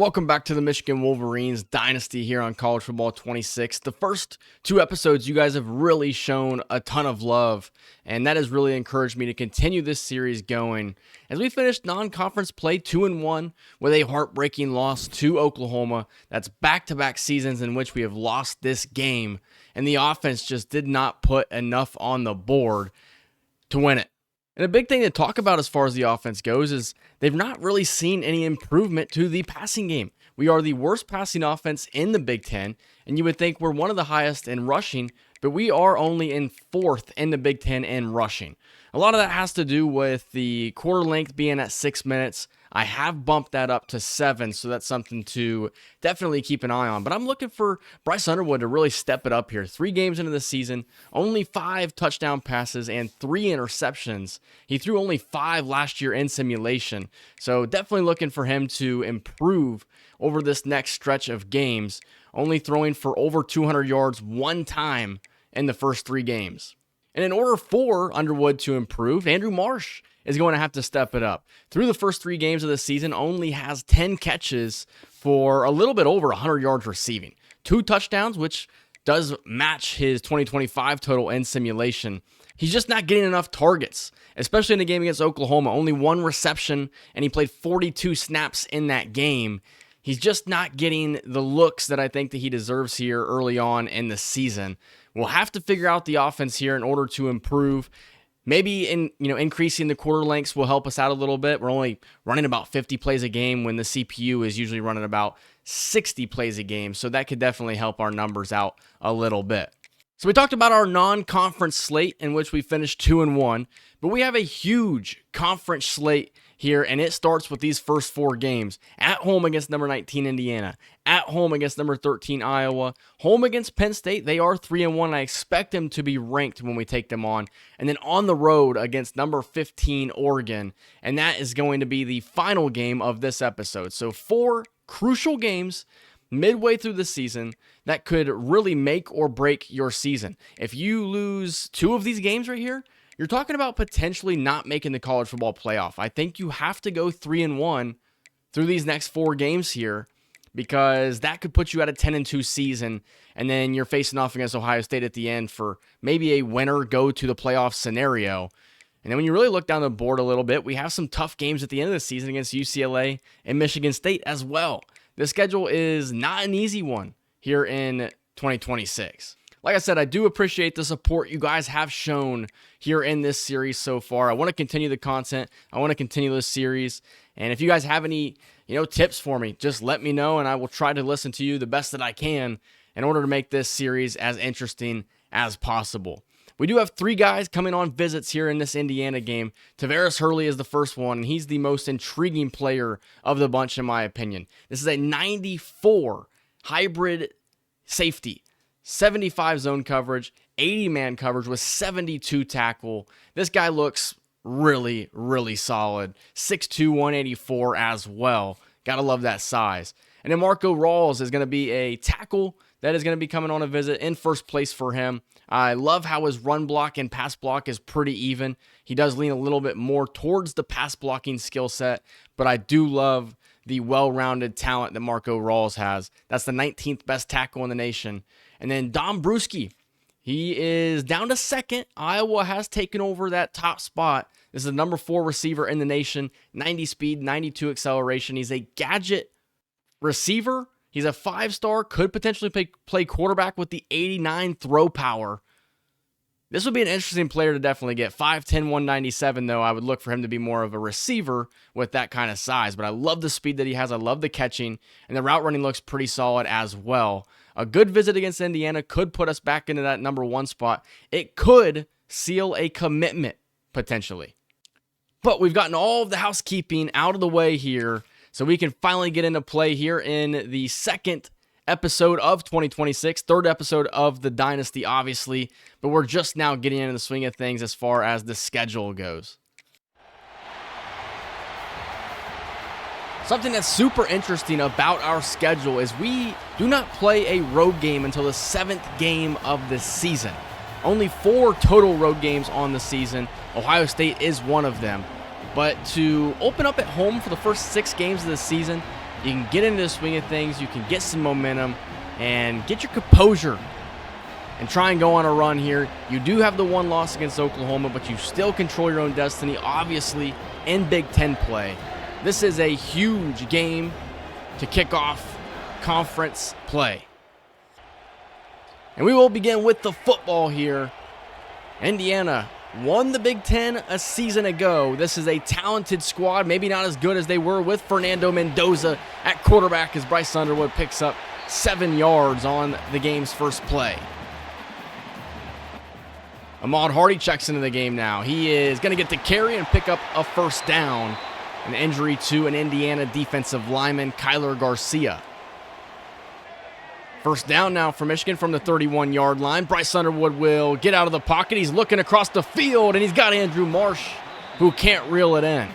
Welcome back to the Michigan Wolverines Dynasty here on College Football 26. The first two episodes, you guys have really shown a ton of love, and that has really encouraged me to continue this series going. As we finished non-conference play 2-1 with a heartbreaking loss to Oklahoma, that's back-to-back seasons in which we have lost this game, and the offense just did not put enough on the board to win it. And a big thing to talk about as far as the offense goes is they've not really seen any improvement to the passing game. We are the worst passing offense in the Big Ten, and you would think we're one of the highest in rushing, but we are only in fourth in the Big Ten in rushing. A lot of that has to do with the quarter length being at 6 minutes. I have bumped that up to 7, so that's something to definitely keep an eye on. But I'm looking for Bryce Underwood to really step it up here. 3 games into the season, only 5 touchdown passes and 3 interceptions. He threw only 5 last year in simulation, so definitely looking for him to improve over this next stretch of games, only throwing for over 200 yards 1 time in the first 3 games. And in order for Underwood to improve, Andrew Marsh is going to have to step it up. Through the first 3 games of the season, only has 10 catches for a little bit over 100 yards receiving. 2 touchdowns, which does match his 2025 total in simulation. He's just not getting enough targets, especially in the game against Oklahoma. Only 1 reception, and he played 42 snaps in that game. He's just not getting the looks that I think that he deserves here early on in the season. We'll have to figure out the offense here in order to improve. Maybe increasing the quarter lengths will help us out a little bit. We're only running about 50 plays a game when the CPU is usually running about 60 plays a game. So that could definitely help our numbers out a little bit. So we talked about our non-conference slate in which we finished 2-1, but we have a huge conference slate here, and it starts with these first 4 games. At home against number 19 Indiana, at home against number 13 Iowa, home against Penn State. They are 3-1. I expect them to be ranked when we take them on. And then on the road against number 15 Oregon, and that is going to be the final game of this episode. So 4 crucial games midway through the season that could really make or break your season. If you lose 2 of these games right here, you're talking about potentially not making the college football playoff. I think you have to go 3-1 through these next 4 games here, because that could put you at a 10-2 season, and then you're facing off against Ohio State at the end for maybe a winner go to the playoff scenario. And then when you really look down the board a little bit, we have some tough games at the end of the season against UCLA and Michigan State as well. The schedule is not an easy one here in 2026. Like I said, I do appreciate the support you guys have shown here in this series so far. I want to continue the content. I want to continue this series. And if you guys have any, tips for me, just let me know, and I will try to listen to you the best that I can in order to make this series as interesting as possible. We do have 3 guys coming on visits here in this Indiana game. Tavares Hurley is the first one, and he's the most intriguing player of the bunch in my opinion. This is a 94 hybrid safety. 75 zone coverage, 80 man coverage with 72 tackle. This guy looks really, really solid. 6'2", 184 as well. Gotta love that size. And then Marco Rawls is going to be a tackle that is going to be coming on a visit in first place for him. I love how his run block and pass block is pretty even. He does lean a little bit more towards the pass blocking skill set, but I do love the well-rounded talent that Marco Rawls has. That's the 19th best tackle in the nation. And then Dom Bruschi, he is down to 2nd. Iowa has taken over that top spot. This is the number 4 receiver in the nation. 90 speed, 92 acceleration. He's a gadget receiver. He's a 5-star, could potentially play quarterback with the 89 throw power. This would be an interesting player to definitely get. 5'10", 197, though. I would look for him to be more of a receiver with that kind of size. But I love the speed that he has. I love the catching. And the route running looks pretty solid as well. A good visit against Indiana could put us back into that number 1 spot. It could seal a commitment, potentially. But we've gotten all of the housekeeping out of the way here, so we can finally get into play here in the 2nd episode of 2026, 3rd episode of the Dynasty, obviously, but we're just now getting into the swing of things as far as the schedule goes. Something that's super interesting about our schedule is we do not play a road game until the 7th game of the season. Only 4 total road games on the season. Ohio State is one of them. But to open up at home for the first 6 games of the season, you can get into the swing of things, you can get some momentum, and get your composure and try and go on a run here. You do have the one loss against Oklahoma, but you still control your own destiny, obviously, in Big Ten play. This is a huge game to kick off conference play. And we will begin with the football here. Indiana won the Big Ten a season ago. This is a talented squad, maybe not as good as they were with Fernando Mendoza at quarterback, as Bryce Underwood picks up 7 yards on the game's first play. Ahmad Hardy checks into the game now. He is going to get the carry and pick up a first down. An injury to an Indiana defensive lineman, Kyler Garcia. First down now for Michigan from the 31-yard line. Bryce Underwood will get out of the pocket. He's looking across the field, and he's got Andrew Marsh, who can't reel it in.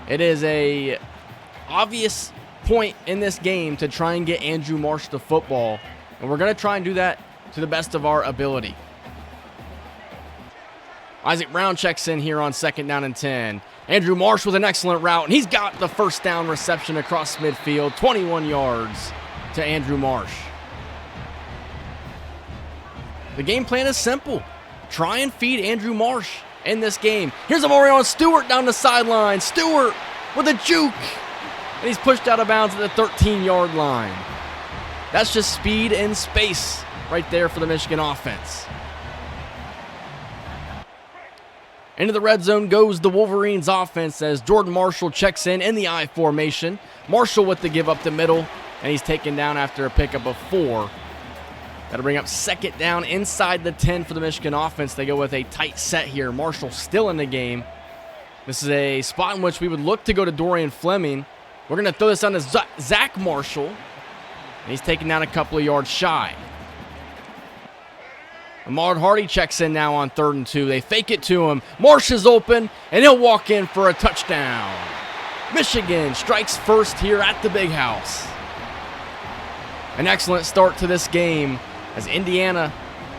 It is a obvious point in this game to try and get Andrew Marsh the football, and we're going to try and do that to the best of our ability. Isaac Brown checks in here on 2nd down and 10. Andrew Marsh with an excellent route, and he's got the first down reception across midfield, 21 yards to Andrew Marsh. The game plan is simple. Try and feed Andrew Marsh in this game. Here's Amarion Stewart down the sideline. Stewart with a juke, and he's pushed out of bounds at the 13-yard line. That's just speed and space right there for the Michigan offense. Into the red zone goes the Wolverines offense as Jordan Marshall checks in the I formation. Marshall with the give up the middle, and he's taken down after a pickup of 4. That'll bring up 2nd down inside the 10 for the Michigan offense. They go with a tight set here. Marshall still in the game. This is a spot in which we would look to go to Dorian Fleming. We're going to throw this on to Zach Marshall, and he's taken down a couple of yards shy. Ahmad Hardy checks in now on 3rd and 2. They fake it to him. Marsh is open, and he'll walk in for a touchdown. Michigan strikes first here at the Big House. An excellent start to this game as Indiana,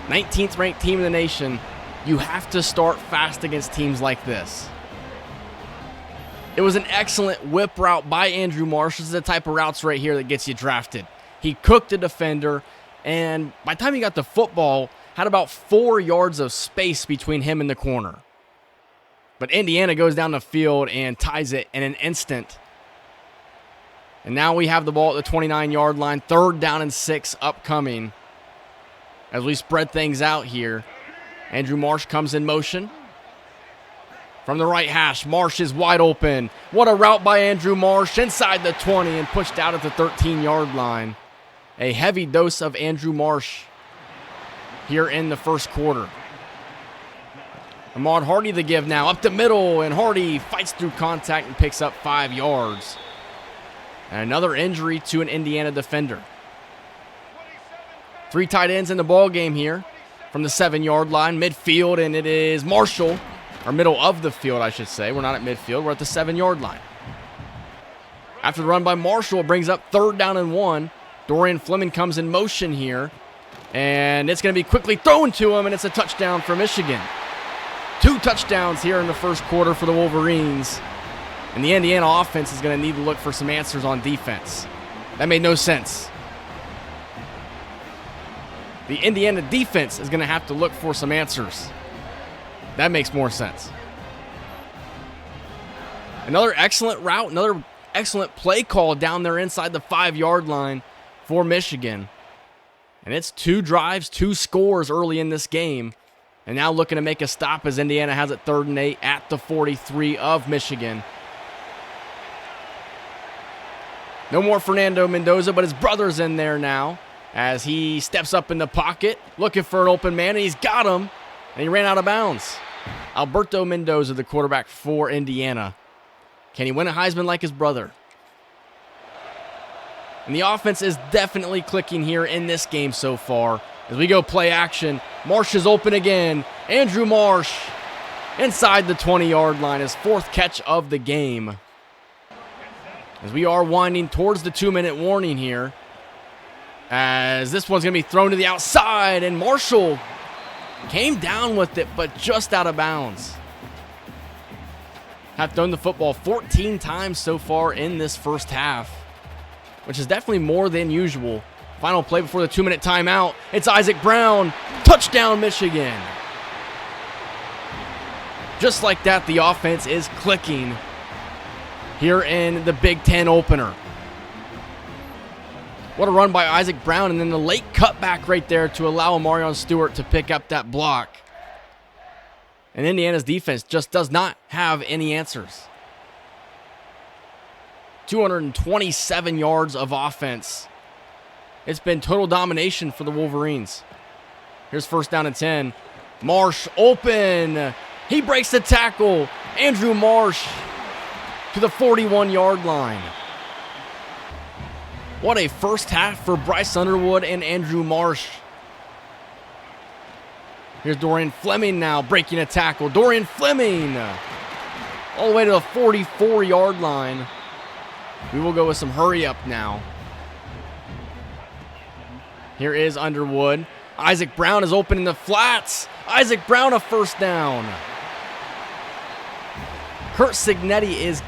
19th ranked team in the nation. You have to start fast against teams like this. It was an excellent whip route by Andrew Marsh. This is the type of routes right here that gets you drafted. He cooked a defender, and by the time he got the football, had about 4 yards of space between him and the corner. But Indiana goes down the field and ties it in an instant. And now we have the ball at the 29-yard line. 3rd down and 6 upcoming. As we spread things out here, Andrew Marsh comes in motion. From the right hash, Marsh is wide open. What a route by Andrew Marsh inside the 20 and pushed out at the 13-yard line. A heavy dose of Andrew Marsh here in the first quarter. Ahmad Hardy the give now, up the middle, and Hardy fights through contact and picks up 5 yards. And another injury to an Indiana defender. 3 tight ends in the ball game here from the 7-yard line, midfield, and it is Marshall, or middle of the field, I should say. We're not at midfield, we're at the 7-yard line. After the run by Marshall, it brings up 3rd down and 1. Dorian Fleming comes in motion here, and it's going to be quickly thrown to him, and it's a touchdown for Michigan. 2 touchdowns here in the first quarter for the Wolverines. And the Indiana offense is going to need to look for some answers on defense. That made no sense. The Indiana defense is going to have to look for some answers. That makes more sense. Another excellent route, another excellent play call down there inside the 5-yard line for Michigan. And it's 2 drives, 2 scores early in this game. And now looking to make a stop as Indiana has it 3rd and 8 at the 43 of Michigan. No more Fernando Mendoza, but his brother's in there now as he steps up in the pocket, looking for an open man, and he's got him, and he ran out of bounds. Alberto Mendoza, the quarterback for Indiana. Can he win a Heisman like his brother? And the offense is definitely clicking here in this game so far. As we go play action, Marsh is open again. Andrew Marsh inside the 20-yard line, his 4th catch of the game. As we are winding towards the 2-minute warning here. As this one's going to be thrown to the outside, and Marshall came down with it, but just out of bounds. Have thrown the football 14 times so far in this first half. which is definitely more than usual. Final play before the 2-minute timeout. It's Isaac Brown. Touchdown, Michigan. Just like that, the offense is clicking here in the Big Ten opener. What a run by Isaac Brown, and then the late cutback right there to allow Amarion Stewart to pick up that block. And Indiana's defense just does not have any answers. 227 yards of offense. It's been total domination for the Wolverines. Here's first down and 10. Marsh open. He breaks the tackle. Andrew Marsh to the 41-yard line. What a first half for Bryce Underwood and Andrew Marsh. Here's Dorian Fleming now breaking a tackle. Dorian Fleming all the way to the 44-yard line. We will go with some hurry up now. Here is Underwood. Isaac Brown is open in the flats. Isaac Brown a first down. Kurt Signetti is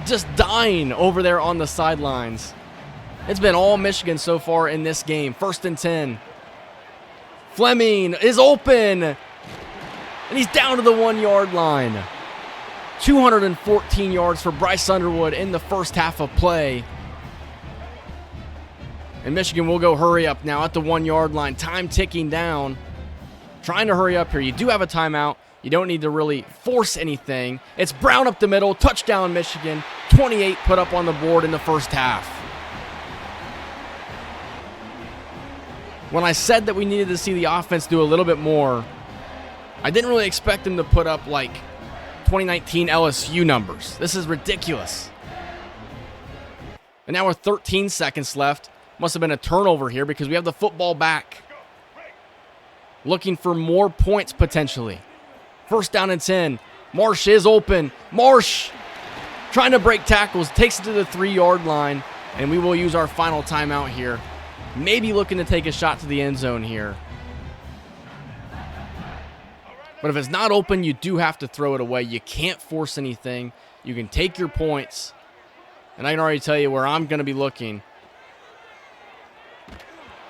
just dying over there on the sidelines. It's been all Michigan so far in this game. First and 10. Fleming is open. And he's down to the 1-yard line. 214 yards for Bryce Underwood in the first half of play. And Michigan will go hurry up now at the 1-yard line. Time ticking down. Trying to hurry up here. You do have a timeout. You don't need to really force anything. It's Brown up the middle. Touchdown, Michigan. 28 put up on the board in the first half. When I said that we needed to see the offense do a little bit more, I didn't really expect them to put up like 2019 LSU numbers. This is ridiculous. And now with 13 seconds left, must have been a turnover here because we have the football back. Looking for more points potentially. First down and 10. Marsh is open. Marsh trying to break tackles. Takes it to the 3-yard line. And we will use our final timeout here. Maybe looking to take a shot to the end zone here. But if it's not open, you do have to throw it away. You can't force anything. You can take your points. And I can already tell you where I'm going to be looking.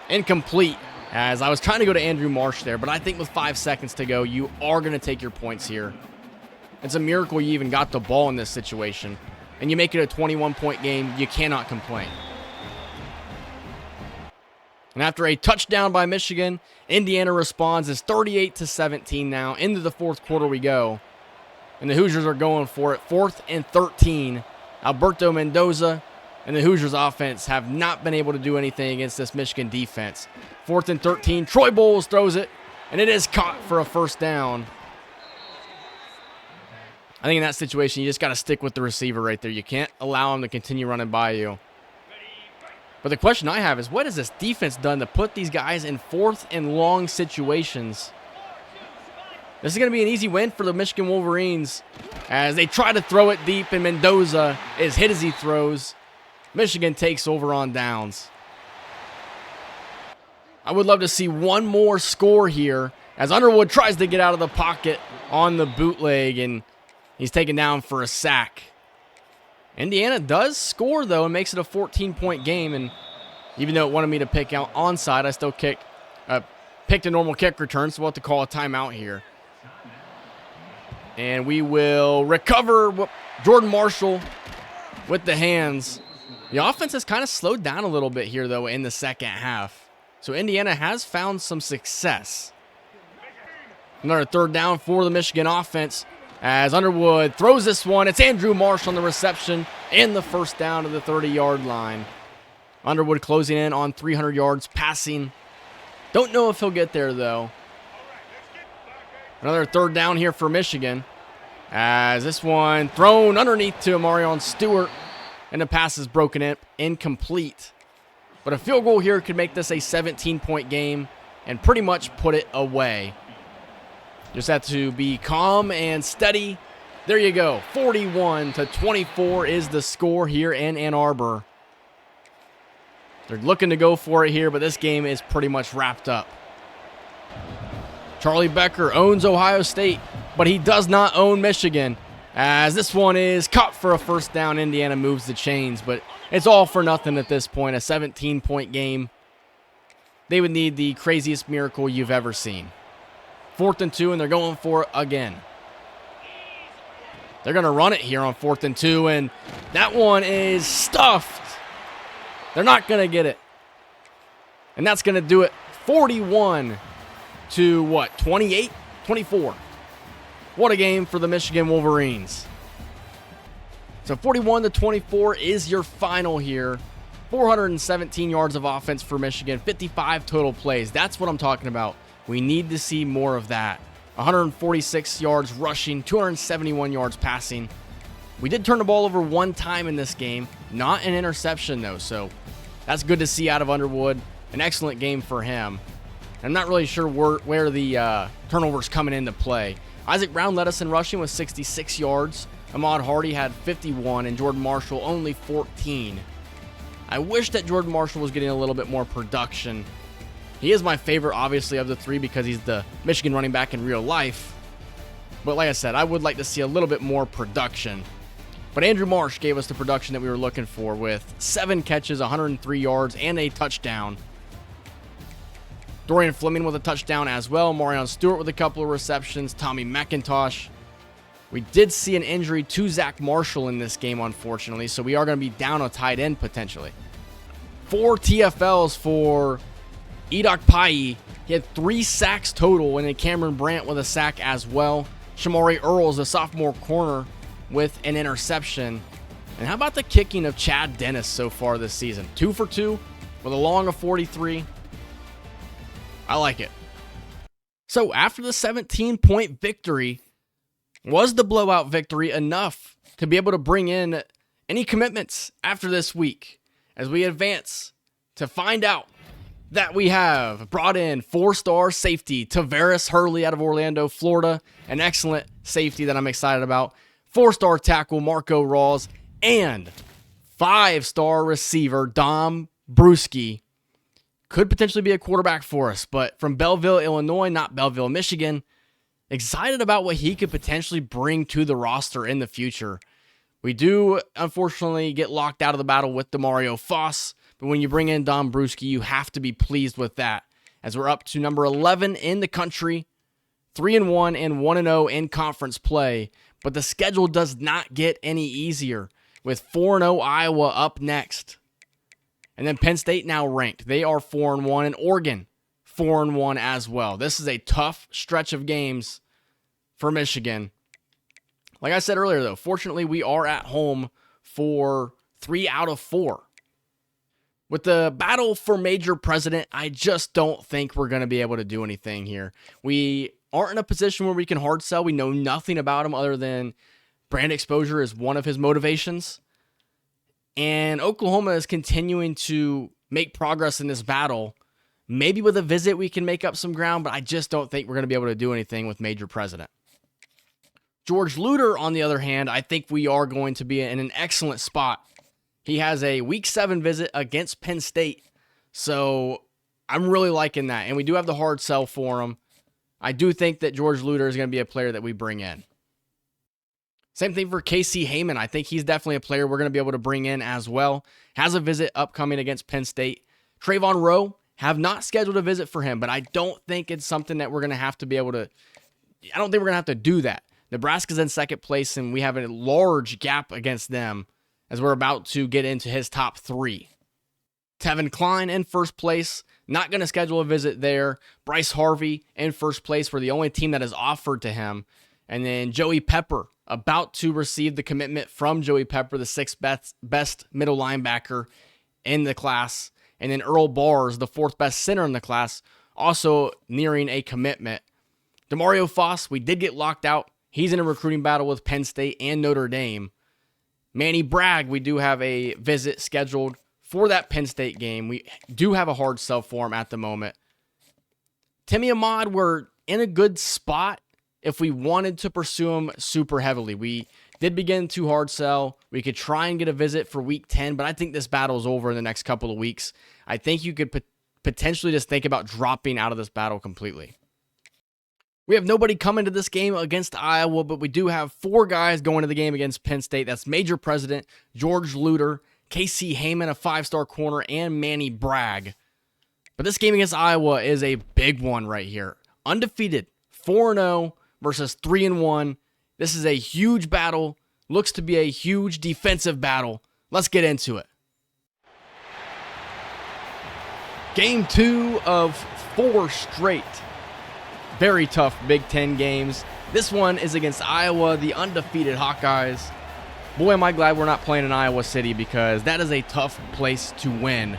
Incomplete. As I was trying to go to Andrew Marsh there, but I think with 5 seconds to go, you are going to take your points here. It's a miracle you even got the ball in this situation. And you make it a 21-point game, you cannot complain. And after a touchdown by Michigan, Indiana responds. It's 38-17 now. Into the fourth quarter we go. And the Hoosiers are going for it. 4th and 13. Alberto Mendoza and the Hoosiers offense have not been able to do anything against this Michigan defense. 4th and 13. Troy Bowles throws it, and it is caught for a first down. I think in that situation, you just got to stick with the receiver right there. You can't allow him to continue running by you. But the question I have is, what has this defense done to put these guys in 4th and long situations? This is going to be an easy win for the Michigan Wolverines as they try to throw it deep, and Mendoza is hit as he throws. Michigan takes over on downs. I would love to see one more score here as Underwood tries to get out of the pocket on the bootleg, and he's taken down for a sack. Indiana does score, though, and makes it a 14-point game. And even though it wanted me to pick out onside, I still picked a normal kick return, so we'll have to call a timeout here. And we will recover Jordan Marshall with the hands. The offense has kind of slowed down a little bit here, though, in the second half. So Indiana has found some success. Another third down for the Michigan offense as Underwood throws this one. It's Andrew Marsh on the reception and the first down to the 30-yard line. Underwood closing in on 300 yards passing. Don't know if he'll get there, though. Another third down here for Michigan as this one thrown underneath to Amarion Stewart, and the pass is broken in, incomplete. But a field goal here could make this a 17-point game and pretty much put it away. Just have to be calm and steady. There you go. 41-24 is the score here in Ann Arbor. They're looking to go for it here, but this game is pretty much wrapped up. Charlie Becker owns Ohio State, but he does not own Michigan. As this one is caught for a first down. Indiana moves the chains, but it's all for nothing at this point. A 17-point game. They would need the craziest miracle you've ever seen. 4th and 2, and they're going for it again. They're going to run it here on 4th and 2, and that one is stuffed. They're not going to get it. And that's going to do it. 41 to what? 28? 24. What a game for the Michigan Wolverines. So 41 to 24 is your final here. 417 yards of offense for Michigan, 55 total plays. That's what I'm talking about. We need to see more of that. 146 yards rushing, 271 yards passing. We did turn the ball over one time in this game, not an interception though, so that's good to see out of Underwood. An excellent game for him. I'm not really sure where the turnovers coming into play. Isaac Brown led us in rushing with 66 yards. Ahmad Hardy had 51, and Jordan Marshall only 14. I wish that Jordan Marshall was getting a little bit more production. He is my favorite, obviously, of the three because he's the Michigan running back in real life. But like I said, I would like to see a little bit more production. But Andrew Marsh gave us the production that we were looking for with 7 catches, 103 yards, and a touchdown. Dorian Fleming with a touchdown as well. Marion Stewart with a couple of receptions. Tommy McIntosh. We did see an injury to Zach Marshall in this game, unfortunately, so we are going to be down a tight end potentially. 4 TFLs for Edok Pai. He had 3 sacks total, and then Cameron Brandt with a sack as well. Shamari Earls, a sophomore corner, with an interception. And how about the kicking of Chad Dennis so far this season? 2 for 2 with a long of 43. I like it. So after the 17-point victory, was the blowout victory enough to be able to bring in any commitments after this week as we advance to find out that we have brought in 4-star safety Tavares Hurley out of Orlando, Florida, an excellent safety that I'm excited about, 4-star tackle Marco Rawls, and 5-star receiver Dom Bruschi. Could potentially be a quarterback for us, but from Belleville, Illinois, not Belleville, Michigan. Excited about what he could potentially bring to the roster in the future. We do, unfortunately, get locked out of the battle with Demario Foss, but when you bring in Dom Bruschi, you have to be pleased with that, as we're up to number 11 in the country, 3-1 and 1-0 in conference play, but the schedule does not get any easier, with 4-0 Iowa up next. And then Penn State now ranked. They are 4-1, and Oregon 4-1 as well. This is a tough stretch of games for Michigan. Like I said earlier, though, fortunately, we are at home for 3 out of 4. With the battle for major president, I just don't think we're going to be able to do anything here. We aren't in a position where we can hard sell. We know nothing about him other than brand exposure is one of his motivations. And Oklahoma is continuing to make progress in this battle. Maybe with a visit we can make up some ground, but I just don't think we're going to be able to do anything with major president. George Luter, on the other hand, I think we are going to be in an excellent spot. He has a Week 7 visit against Penn State, so I'm really liking that. And we do have the hard sell for him. I do think that George Luter is going to be a player that we bring in. Same thing for Casey Heyman. I think he's definitely a player we're going to be able to bring in as well. Has a visit upcoming against Penn State. Trayvon Rowe, have not scheduled a visit for him, but I don't think it's something that we're going to have to be able to, I don't think we're going to have to do that. Nebraska's in second place, and we have a large gap against them as we're about to get into his top 3. Tevin Klein in first place, not going to schedule a visit there. Bryce Harvey in first place. We're the only team that has offered to him. And then Joey Pepper, about to receive the commitment from Joey Pepper, the 6th best middle linebacker in the class. And then Earl Bars, the 4th best center in the class, also nearing a commitment. Demario Foss, we did get locked out. He's in a recruiting battle with Penn State and Notre Dame. Manny Bragg, we do have a visit scheduled for that Penn State game. We do have a hard sell for him at the moment. Timmy Ahmad, we're in a good spot if we wanted to pursue him super heavily. We did begin to hard sell. We could try and get a visit for Week 10, but I think this battle is over in the next couple of weeks. I think you could potentially just think about dropping out of this battle completely. We have nobody coming to this game against Iowa, but we do have 4 guys going to the game against Penn State. That's Major President, George Luter, Casey Heyman, a 5-star corner, and Manny Bragg. But this game against Iowa is a big one right here. Undefeated, 4-0 versus 3-1. This is a huge battle. Looks to be a huge defensive battle. Let's get into it. Game 2 of 4 straight. Very tough Big Ten games. This one is against Iowa, the undefeated Hawkeyes. Boy, am I glad we're not playing in Iowa City, because that is a tough place to win.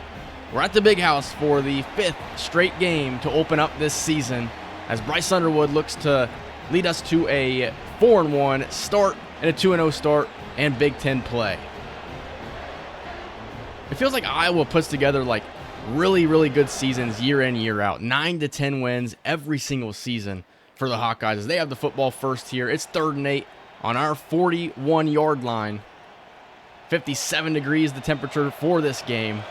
We're at the Big House for the 5th straight game to open up this season, as Bryce Underwood looks to lead us to a 4-1 start and a 2-0 start and Big Ten play. It feels like Iowa puts together like really, really good seasons year in, year out. 9 to 10 wins every single season for the Hawkeyes, as they have the football first here. It's 3rd and 8 on our 41-yard line. 57 degrees the temperature for this game.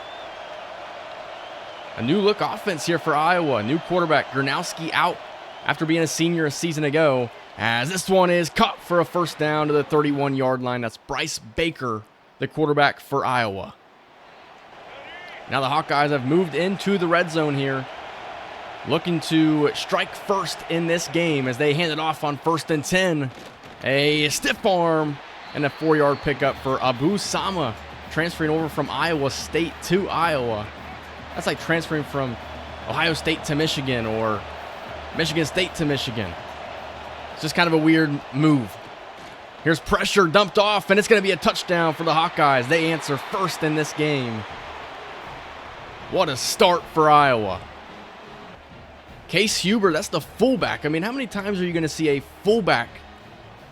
A new look offense here for Iowa. New quarterback Gronowski out after being a senior a season ago, as this one is caught for a first down to the 31-yard line. That's Bryce Baker, the quarterback for Iowa. Now the Hawkeyes have moved into the red zone here, looking to strike first in this game as they hand it off on 1st and 10. A stiff arm and a 4-yard pickup for Abu Sama, transferring over from Iowa State to Iowa. That's like transferring from Ohio State to Michigan or Michigan State to Michigan. It's just kind of a weird move. Here's pressure dumped off, and it's going to be a touchdown for the Hawkeyes. They answer first in this game. What a start for Iowa. Case Huber, that's the fullback. I mean, how many times are you going to see a fullback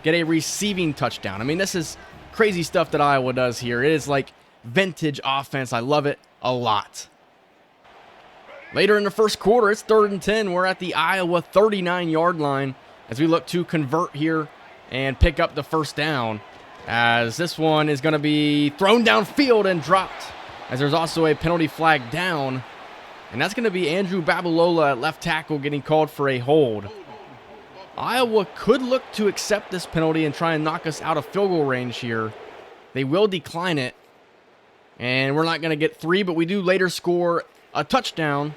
get a receiving touchdown? I mean, this is crazy stuff that Iowa does here. It is like vintage offense. I love it a lot. Later in the first quarter, it's 3rd and 10. We're at the Iowa 39-yard line as we look to convert here and pick up the first down, as this one is going to be thrown downfield and dropped, as there's also a penalty flag down, and that's going to be Andrew Babalola at left tackle getting called for a hold. Iowa could look to accept this penalty and try and knock us out of field goal range here. They will decline it, and we're not going to get 3, but we do later score a touchdown,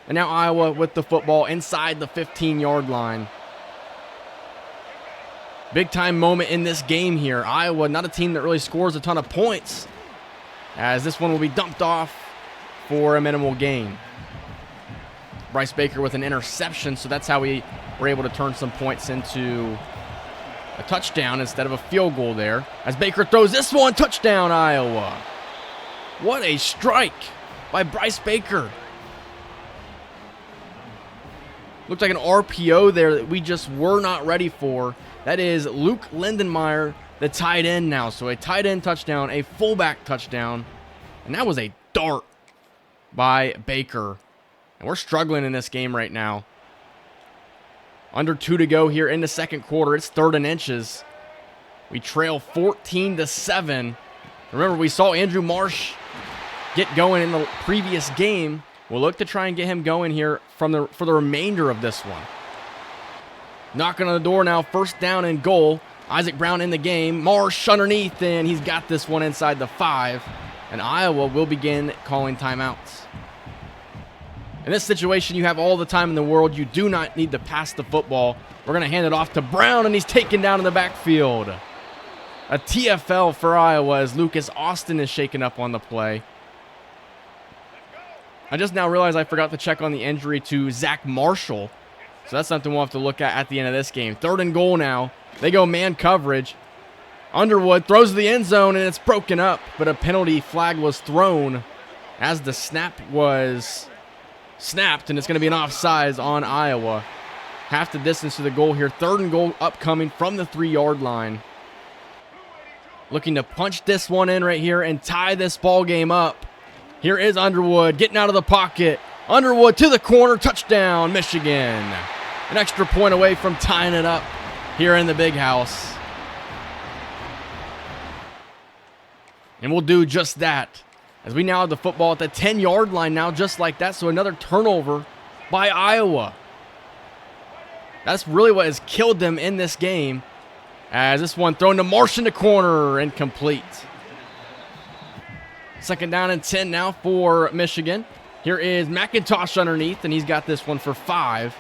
and now Iowa with the football inside the 15-yard line. Big time moment in this game here. Iowa, not a team that really scores a ton of points, as this one will be dumped off for a minimal gain. Bryce Baker with an interception, so that's how we were able to turn some points into a touchdown instead of a field goal there. As Baker throws this one, touchdown Iowa. What a strike by Bryce Baker. Looked like an RPO there that we just were not ready for. That is Luke Lindenmeyer, the tight end now. So a tight end touchdown, a fullback touchdown, and that was a dart by Baker. And we're struggling in this game right now. Under 2 to go here in the second quarter. It's 3rd and inches. We trail 14-7. Remember, we saw Andrew Marsh get going in the previous game. We'll look to try and get him going here for the remainder of this one. Knocking on the door now, 1st down and goal. Isaac Brown in the game. Marsh underneath, and he's got this one inside the 5. And Iowa will begin calling timeouts. In this situation, you have all the time in the world. You do not need to pass the football. We're going to hand it off to Brown, and he's taken down in the backfield. A TFL for Iowa as Lucas Austin is shaken up on the play. I just now realized I forgot to check on the injury to Zach Marshall. So that's something we'll have to look at the end of this game. 3rd and goal now. They go man coverage. Underwood throws to the end zone, and it's broken up. But a penalty flag was thrown as the snap was snapped, and it's going to be an offsides on Iowa. Half the distance to the goal here. 3rd and goal upcoming from the 3-yard line. Looking to punch this one in right here and tie this ball game up. Here is Underwood getting out of the pocket. Underwood to the corner. Touchdown, Michigan. An extra point away from tying it up here in the Big House. And we'll do just that, as we now have the football at the 10-yard line now, just like that. So another turnover by Iowa. That's really what has killed them in this game. As this one thrown to Marsh in the corner, incomplete. 2nd down and 10 now for Michigan. Here is McIntosh underneath, and he's got this one for 5.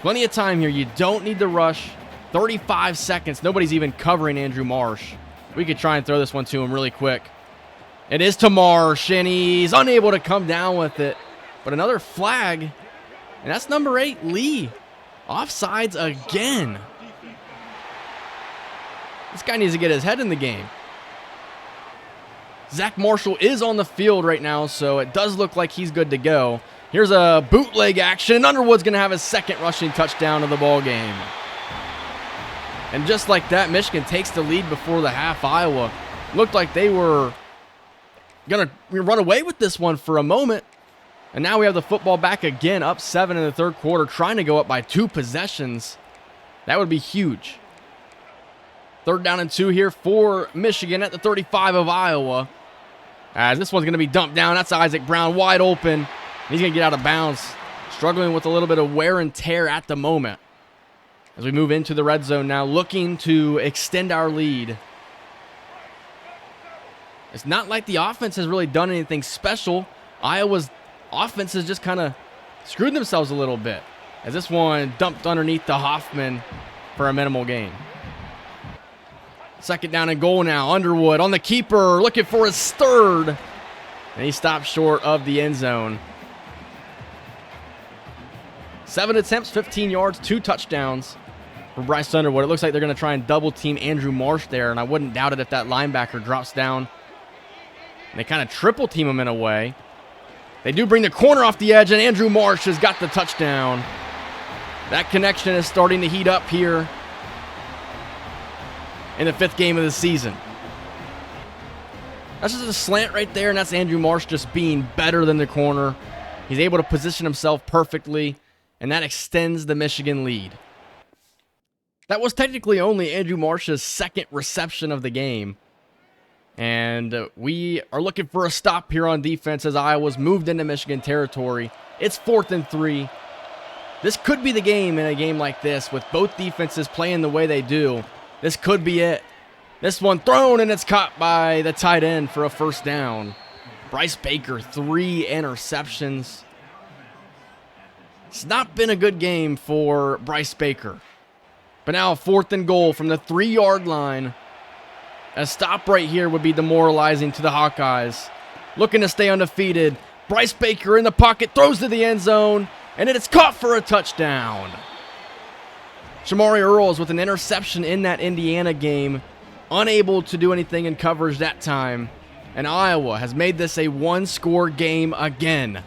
Plenty of time here. You don't need to rush. 35 seconds. Nobody's even covering Andrew Marsh. We could try and throw this one to him really quick. It is to Marsh, and he's unable to come down with it. But another flag, and that's number 8, Lee. Offsides again. This guy needs to get his head in the game. Zach Marshall is on the field right now, so it does look like he's good to go. Here's a bootleg action, and Underwood's going to have his 2nd rushing touchdown of the ball game. And just like that, Michigan takes the lead before the half. Iowa looked like they were going to run away with this one for a moment. And now we have the football back again, up 7 in the 3rd quarter, trying to go up by 2 possessions. That would be huge. 3rd down and 2 here for Michigan at the 35 of Iowa. As this one's going to be dumped down. That's Isaac Brown wide open. He's going to get out of bounds. Struggling with a little bit of wear and tear at the moment. As we move into the red zone now, looking to extend our lead. It's not like the offense has really done anything special. Iowa's offense has just kind of screwed themselves a little bit. As this one dumped underneath the Hoffman for a minimal gain. 2nd down and goal now. Underwood on the keeper, looking for his 3rd. And he stopped short of the end zone. 7 attempts, 15 yards, 2 touchdowns for Bryce Underwood. It looks like they're going to try and double team Andrew Marsh there, and I wouldn't doubt it if that linebacker drops down. And they kind of triple team him in a way. They do bring the corner off the edge, and Andrew Marsh has got the touchdown. That connection is starting to heat up here in the 5th game of the season. That's just a slant right there, and that's Andrew Marsh just being better than the corner. He's able to position himself perfectly, and that extends the Michigan lead. That was technically only Andrew Marsh's 2nd reception of the game. And we are looking for a stop here on defense as Iowa's moved into Michigan territory. It's 4th and 3. This could be the game in a game like this with both defenses playing the way they do. This could be it. This one thrown, and it's caught by the tight end for a 1st down. Bryce Baker, 3 interceptions. It's not been a good game for Bryce Baker. But now 4th and goal from the 3-yard line. A stop right here would be demoralizing to the Hawkeyes. Looking to stay undefeated. Bryce Baker in the pocket, throws to the end zone, and it is caught for a touchdown. Shamari Earls with an interception in that Indiana game. Unable to do anything in coverage that time. And Iowa has made this a 1-score game again.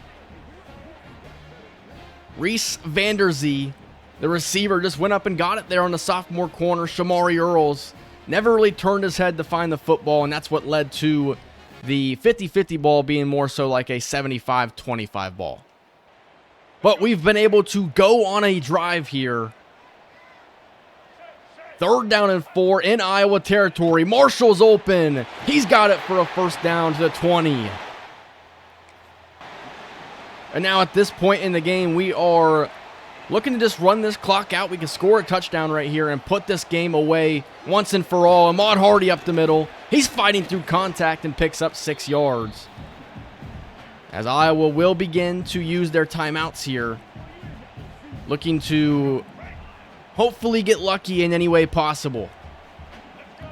Reese Vanderzee, the receiver, just went up and got it there on the sophomore corner. Shamari Earls never really turned his head to find the football, and that's what led to the 50-50 ball being more so like a 75-25 ball. But we've been able to go on a drive here. 3rd down and 4 in Iowa territory. Marshall's open. He's got it for a 1st down to the 20. And now at this point in the game, we are looking to just run this clock out. We can score a touchdown right here and put this game away once and for all. Ahmad Hardy up the middle. He's fighting through contact and picks up 6 yards. As Iowa will begin to use their timeouts here. Looking to hopefully get lucky in any way possible.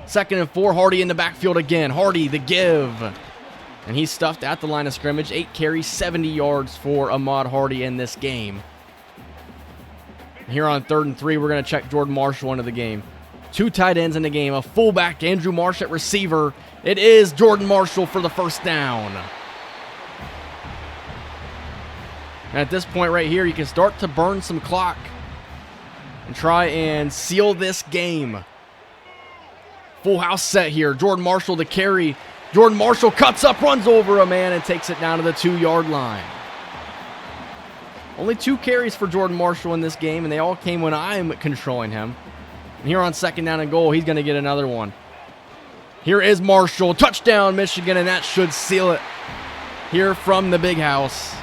2nd and 4, Hardy in the backfield again. Hardy, the give. And he's stuffed at the line of scrimmage. 8 carries, 70 yards for Ahmad Hardy in this game. Here on 3rd and 3, we're going to check Jordan Marshall into the game. 2 tight ends in the game. A fullback, Andrew Marsh at receiver. It is Jordan Marshall for the 1st down. And at this point right here, you can start to burn some clock and try and seal this game. Full house set here. Jordan Marshall to carry. Jordan Marshall cuts up, runs over a man, and takes it down to the 2-yard line. Only 2 carries for Jordan Marshall in this game, and they all came when I'm controlling him. And here on 2nd down and goal, he's going to get another one. Here is Marshall. Touchdown, Michigan, and that should seal it here from the big house.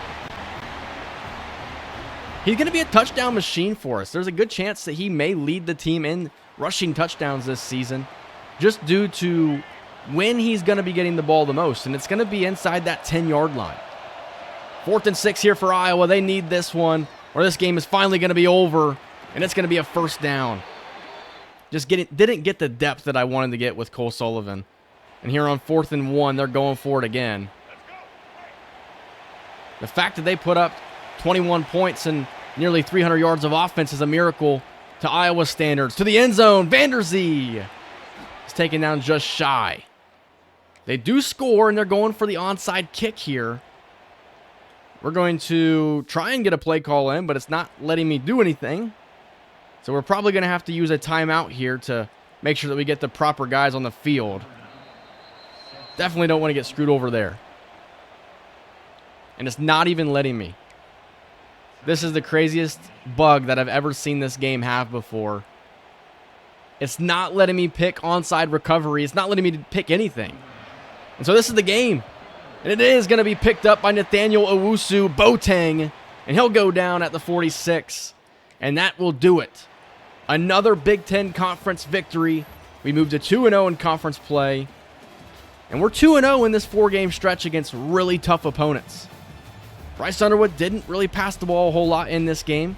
He's going to be a touchdown machine for us. There's a good chance that he may lead the team in rushing touchdowns this season, just due to when he's going to be getting the ball the most, and it's going to be inside that 10-yard line. 4th and 6 here for Iowa. They need this one, or this game is finally going to be over, and it's going to be a first down. Didn't get the depth that I wanted to get with Cole Sullivan. And here on 4th and 1, they're going for it again. The fact that they put up 21 points and nearly 300 yards of offense is a miracle to Iowa standards. To the end zone, Vanderzee is taken down just shy. They do score, and they're going for the onside kick here. We're going to try and get a play call in, but it's not letting me do anything. So we're probably going to have to use a timeout here to make sure that we get the proper guys on the field. Definitely don't want to get screwed over there. And it's not even letting me. This is the craziest bug that I've ever seen this game have before. It's not letting me pick onside recovery. It's not letting me pick anything. And so this is the game. And it is going to be picked up by Nathaniel Owusu Boateng. And he'll go down at the 46. And that will do it. Another Big Ten Conference victory. We moved to 2-0 in conference play. And we're 2-0 in this 4-game stretch against really tough opponents. Bryce Underwood didn't really pass the ball a whole lot in this game.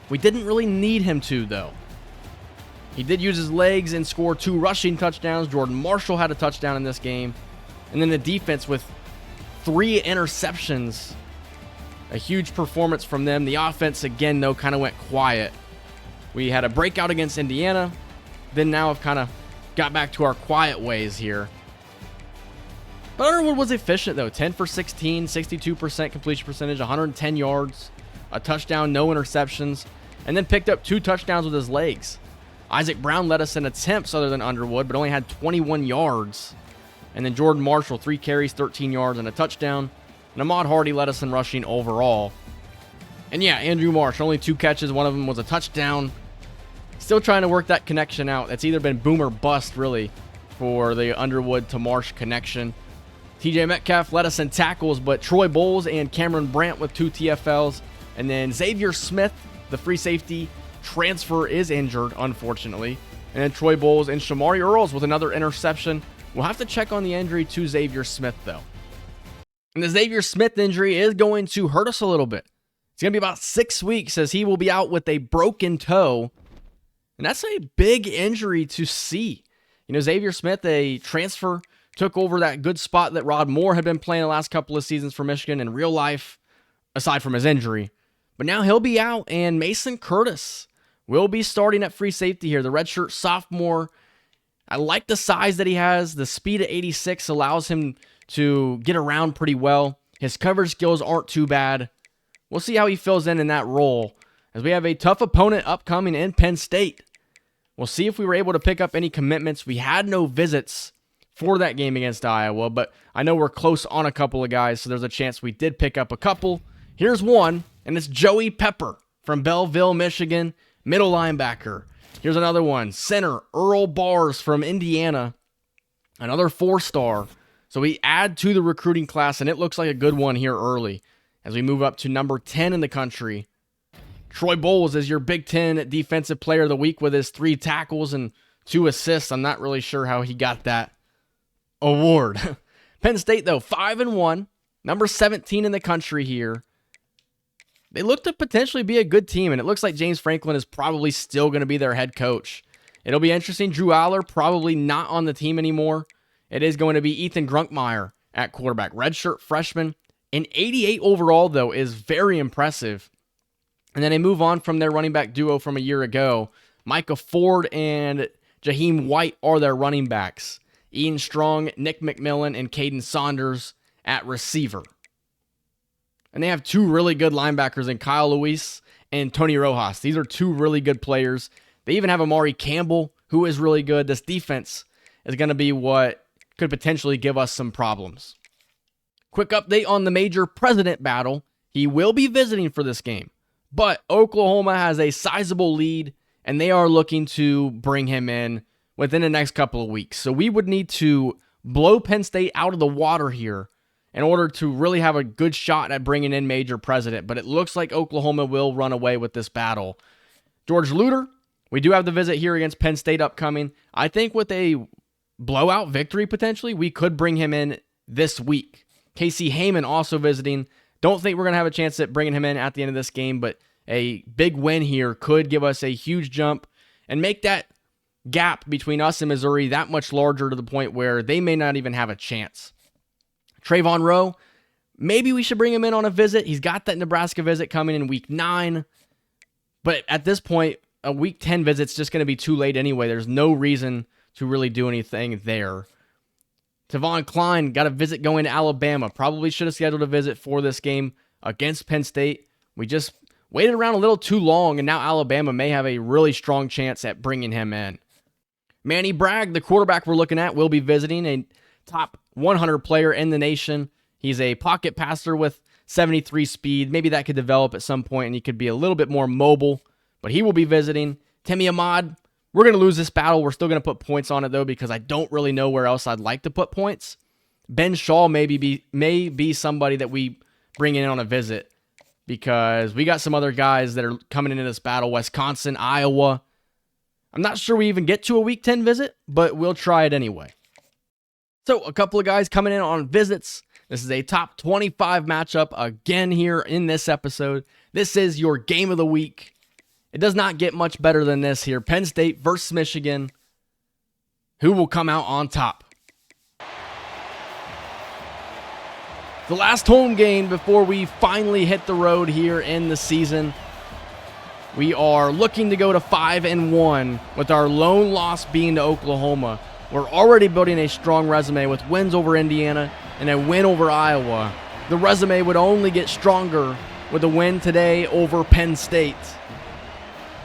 We didn't really need him to, though. He did use his legs and score 2 rushing touchdowns. Jordan Marshall had a touchdown in this game. And then the defense with 3 interceptions. A huge performance from them. The offense, again, though, kind of went quiet. We had a breakout against Indiana. Then now have kind of got back to our quiet ways here. But Underwood was efficient, though. 10 for 16, 62% completion percentage, 110 yards, a touchdown, no interceptions, and then picked up 2 touchdowns with his legs. Isaac Brown led us in attempts other than Underwood, but only had 21 yards. And then Jordan Marshall, 3 carries, 13 yards, and a touchdown. And Ahmad Hardy led us in rushing overall. And yeah, Andrew Marsh, only 2 catches. One of them was a touchdown. Still trying to work that connection out. It's either been boom or bust, really, for the Underwood to Marsh connection. TJ Metcalf led us in tackles, but Troy Bowles and Cameron Brandt with 2 TFLs. And then Xavier Smith, the free safety transfer, is injured, unfortunately. And then Troy Bowles and Shamari Earls with another interception. We'll have to check on the injury to Xavier Smith, though. And the Xavier Smith injury is going to hurt us a little bit. It's going to be about 6 weeks as he will be out with a broken toe. And that's a big injury to see. You know, Xavier Smith, a transfer, took over that good spot that Rod Moore had been playing the last couple of seasons for Michigan in real life, aside from his injury. But now he'll be out, and Mason Curtis will be starting at free safety here. The redshirt sophomore. I like the size that he has. The speed at 86 allows him to get around pretty well. His coverage skills aren't too bad. We'll see how he fills in that role, as we have a tough opponent upcoming in Penn State. We'll see if we were able to pick up any commitments. We had no visits for that game against Iowa, but I know we're close on a couple of guys, so there's a chance we did pick up a couple. Here's one, and it's Joey Pepper from Belleville, Michigan, middle linebacker. Here's another one, center Earl Bars from Indiana, another 4-star. So we add to the recruiting class, and it looks like a good one here early as we move up to number 10 in the country. Troy Bowles is your Big Ten Defensive Player of the Week with his 3 tackles and 2 assists. I'm not really sure how he got that award. Penn State, though, 5-1, number 17 in the country here. They look to potentially be a good team, and it looks like James Franklin is probably still going to be their head coach. It'll be interesting. Drew Aller probably not on the team anymore. It is going to be Ethan Grunkmeyer at quarterback. Redshirt freshman. An 88 overall, though, is very impressive. And then they move on from their running back duo from a year ago. Micah Ford and Jaheim White are their running backs. Ian Strong, Nick McMillan, and Caden Saunders at receiver. And they have 2 really good linebackers in Kyle Luis and Tony Rojas. These are 2 really good players. They even have Amari Campbell, who is really good. This defense is going to be what could potentially give us some problems. Quick update on the major president battle. He will be visiting for this game, but Oklahoma has a sizable lead, and they are looking to bring him in within the next couple of weeks. So we would need to blow Penn State out of the water here in order to really have a good shot at bringing in Major President. But it looks like Oklahoma will run away with this battle. George Luter, we do have the visit here against Penn State upcoming. I think with a blowout victory potentially, we could bring him in this week. Casey Heyman also visiting. Don't think we're going to have a chance at bringing him in at the end of this game, but a big win here could give us a huge jump and make that gap between us and Missouri that much larger to the point where they may not even have a chance. Trayvon Rowe, maybe we should bring him in on a visit. He's got that Nebraska visit coming in week 9. But at this point, a week 10 visit's just going to be too late anyway. There's no reason to really do anything there. Tavon Klein got a visit going to Alabama. Probably should have scheduled a visit for this game against Penn State. We just waited around a little too long, and now Alabama may have a really strong chance at bringing him in. Manny Bragg, the quarterback we're looking at, will be visiting, a top 100 player in the nation. He's a pocket passer with 73 speed. Maybe that could develop at some point, and he could be a little bit more mobile, but he will be visiting. Timmy Ahmad, we're going to lose this battle. We're still going to put points on it, though, because I don't really know where else I'd like to put points. Ben Shaw may be somebody that we bring in on a visit, because we got some other guys that are coming into this battle. Wisconsin, Iowa. I'm not sure we even get to a week 10 visit, but we'll try it anyway. So a couple of guys coming in on visits. This is a top 25 matchup again here in this episode. This is your game of the week. It does not get much better than this here. Penn State versus Michigan. Who will come out on top? The last home game before we finally hit the road here in the season. We are looking to go to 5-1 with our lone loss being to Oklahoma. We're already building a strong resume with wins over Indiana and a win over Iowa. The resume would only get stronger with a win today over Penn State.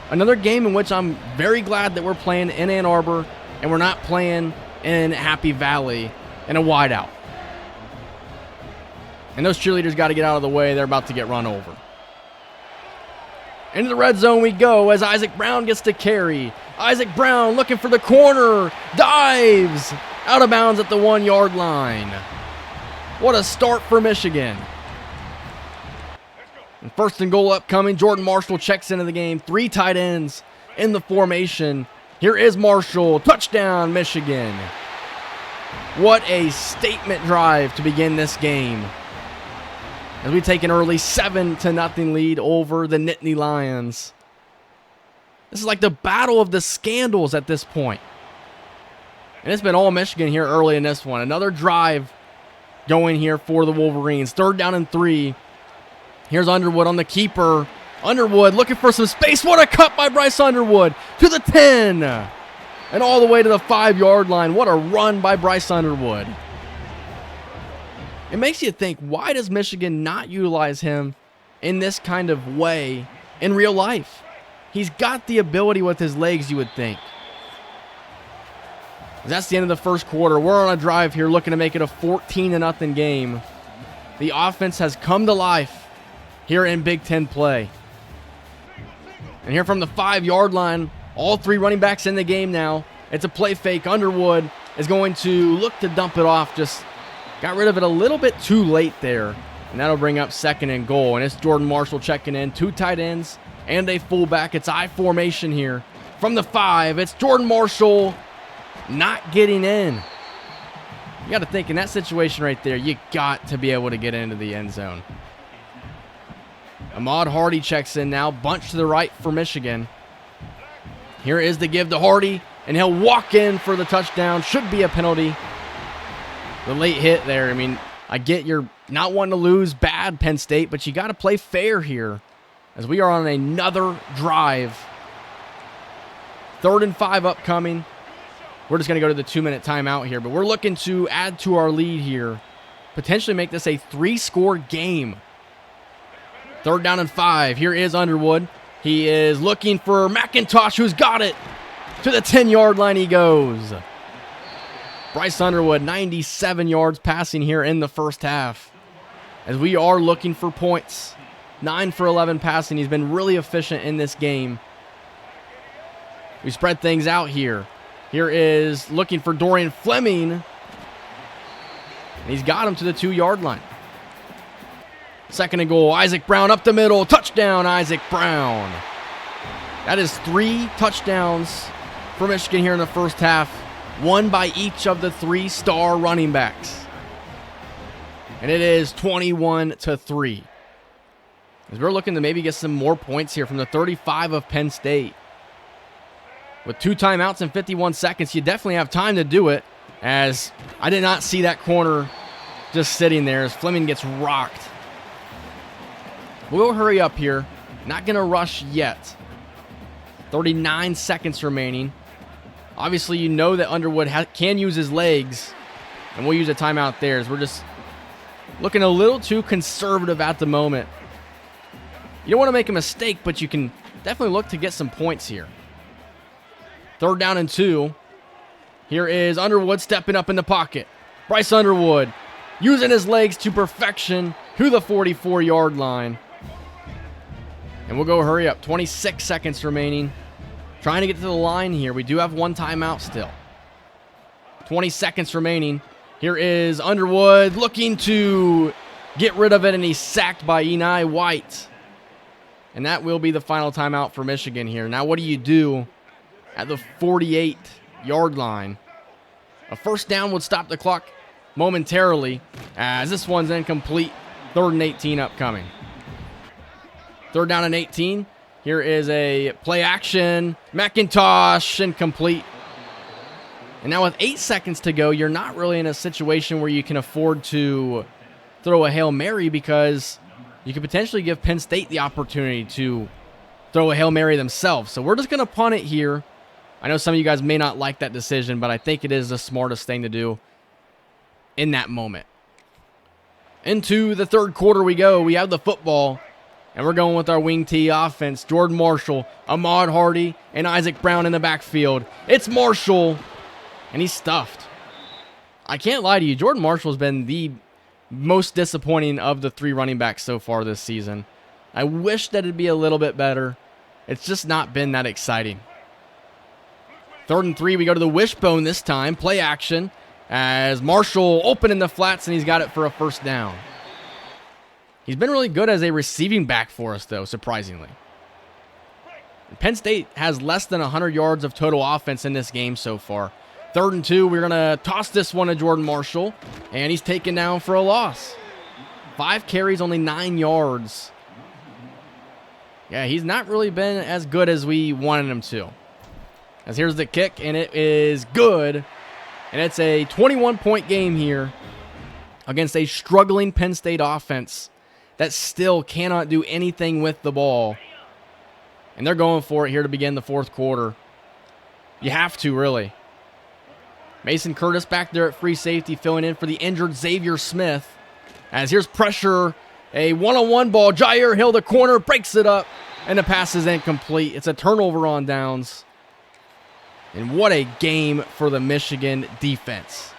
Another game in which I'm very glad that we're playing in Ann Arbor and we're not playing in Happy Valley in a wideout. And those cheerleaders got to get out of the way. They're about to get run over. Into the red zone we go as Isaac Brown gets to carry. Isaac Brown looking for the corner. Dives. Out of bounds at the 1-yard line. What a start for Michigan. And first and goal upcoming. Jordan Marshall checks into the game. 3 tight ends in the formation. Here is Marshall. Touchdown, Michigan. What a statement drive to begin this game, as we take an early 7-0 lead over the Nittany Lions. This is like the battle of the scandals at this point. And it's been all Michigan here early in this one. Another drive going here for the Wolverines. 3rd down and 3. Here's Underwood on the keeper. Underwood looking for some space. What a cut by Bryce Underwood to the 10. And all the way to the 5-yard line. What a run by Bryce Underwood. It makes you think, why does Michigan not utilize him in this kind of way in real life? He's got the ability with his legs, you would think. That's the end of the first quarter. We're on a drive here looking to make it a 14-0 game. The offense has come to life here in Big Ten play. And here from the 5-yard line, all 3 running backs in the game now. It's a play fake. Underwood is going to look to dump it off. Just got rid of it a little bit too late there. And that'll bring up 2nd and goal. And it's Jordan Marshall checking in. 2 tight ends and a fullback. It's I formation here. From the 5, it's Jordan Marshall not getting in. You got to think, in that situation right there, you got to be able to get into the end zone. Ahmad Hardy checks in now. Bunch to the right for Michigan. Here is the give to Hardy. And he'll walk in for the touchdown. Should be a penalty. The late hit there. I mean, I get you're not wanting to lose bad, Penn State, but you got to play fair here as we are on another drive. 3rd and 5 upcoming. We're just going to go to the 2-minute timeout here, but we're looking to add to our lead here. Potentially make this a 3-score game. 3rd down and 5. Here is Underwood. He is looking for McIntosh, who's got it. To the 10-yard line he goes. Bryce Underwood, 97 yards passing here in the first half. As we are looking for points. 9 for 11 passing. He's been really efficient in this game. We spread things out here. Here is looking for Dorian Fleming. And he's got him to the 2-yard line. Second and goal. Isaac Brown up the middle. Touchdown, Isaac Brown. That is 3 touchdowns for Michigan here in the first half. One by each of the 3 star running backs. And it is 21-3. As we're looking to maybe get some more points here from the 35 of Penn State. With 2 timeouts and 51 seconds, you definitely have time to do it, as I did not see that corner just sitting there as Fleming gets rocked. We'll hurry up here. Not going to rush yet. 39 seconds remaining. Obviously, you know that Underwood can use his legs, and we'll use a timeout there as we're just looking a little too conservative at the moment. You don't want to make a mistake, but you can definitely look to get some points here. 3rd down and 2. Here is Underwood stepping up in the pocket. Bryce Underwood using his legs to perfection to the 44-yard line. And we'll go hurry up. 26 seconds remaining. Trying to get to the line here. We do have 1 timeout still. 20 seconds remaining. Here is Underwood looking to get rid of it, and he's sacked by Eni White. And that will be the final timeout for Michigan here. Now what do you do at the 48-yard line? A first down would stop the clock momentarily, as this one's incomplete. 3rd and 18 upcoming. 3rd down and 18. Here is a play action. McIntosh, incomplete. And now with 8 seconds to go, you're not really in a situation where you can afford to throw a Hail Mary, because you could potentially give Penn State the opportunity to throw a Hail Mary themselves. So we're just going to punt it here. I know some of you guys may not like that decision, but I think it is the smartest thing to do in that moment. Into the 3rd quarter we go. We have the football, and we're going with our wing T offense. Jordan Marshall, Ahmad Hardy, and Isaac Brown in the backfield. It's Marshall, and he's stuffed. I can't lie to you. Jordan Marshall has been the most disappointing of the 3 running backs so far this season. I wish that it'd be a little bit better. It's just not been that exciting. 3rd and 3, we go to the wishbone this time. Play action as Marshall open in the flats, and he's got it for a first down. He's been really good as a receiving back for us, though, surprisingly. Penn State has less than 100 yards of total offense in this game so far. 3rd and 2, we're going to toss this one to Jordan Marshall, and he's taken down for a loss. 5 carries, only 9 yards. Yeah, he's not really been as good as we wanted him to. As here's the kick, and it is good. And it's a 21-point game here against a struggling Penn State offense that still cannot do anything with the ball. And they're going for it here to begin the 4th quarter. You have to, really. Mason Curtis back there at free safety, filling in for the injured Xavier Smith. As here's pressure, a one-on-one ball. Jair Hill, the corner, breaks it up, and the pass is incomplete. It's a turnover on downs. And what a game for the Michigan defense.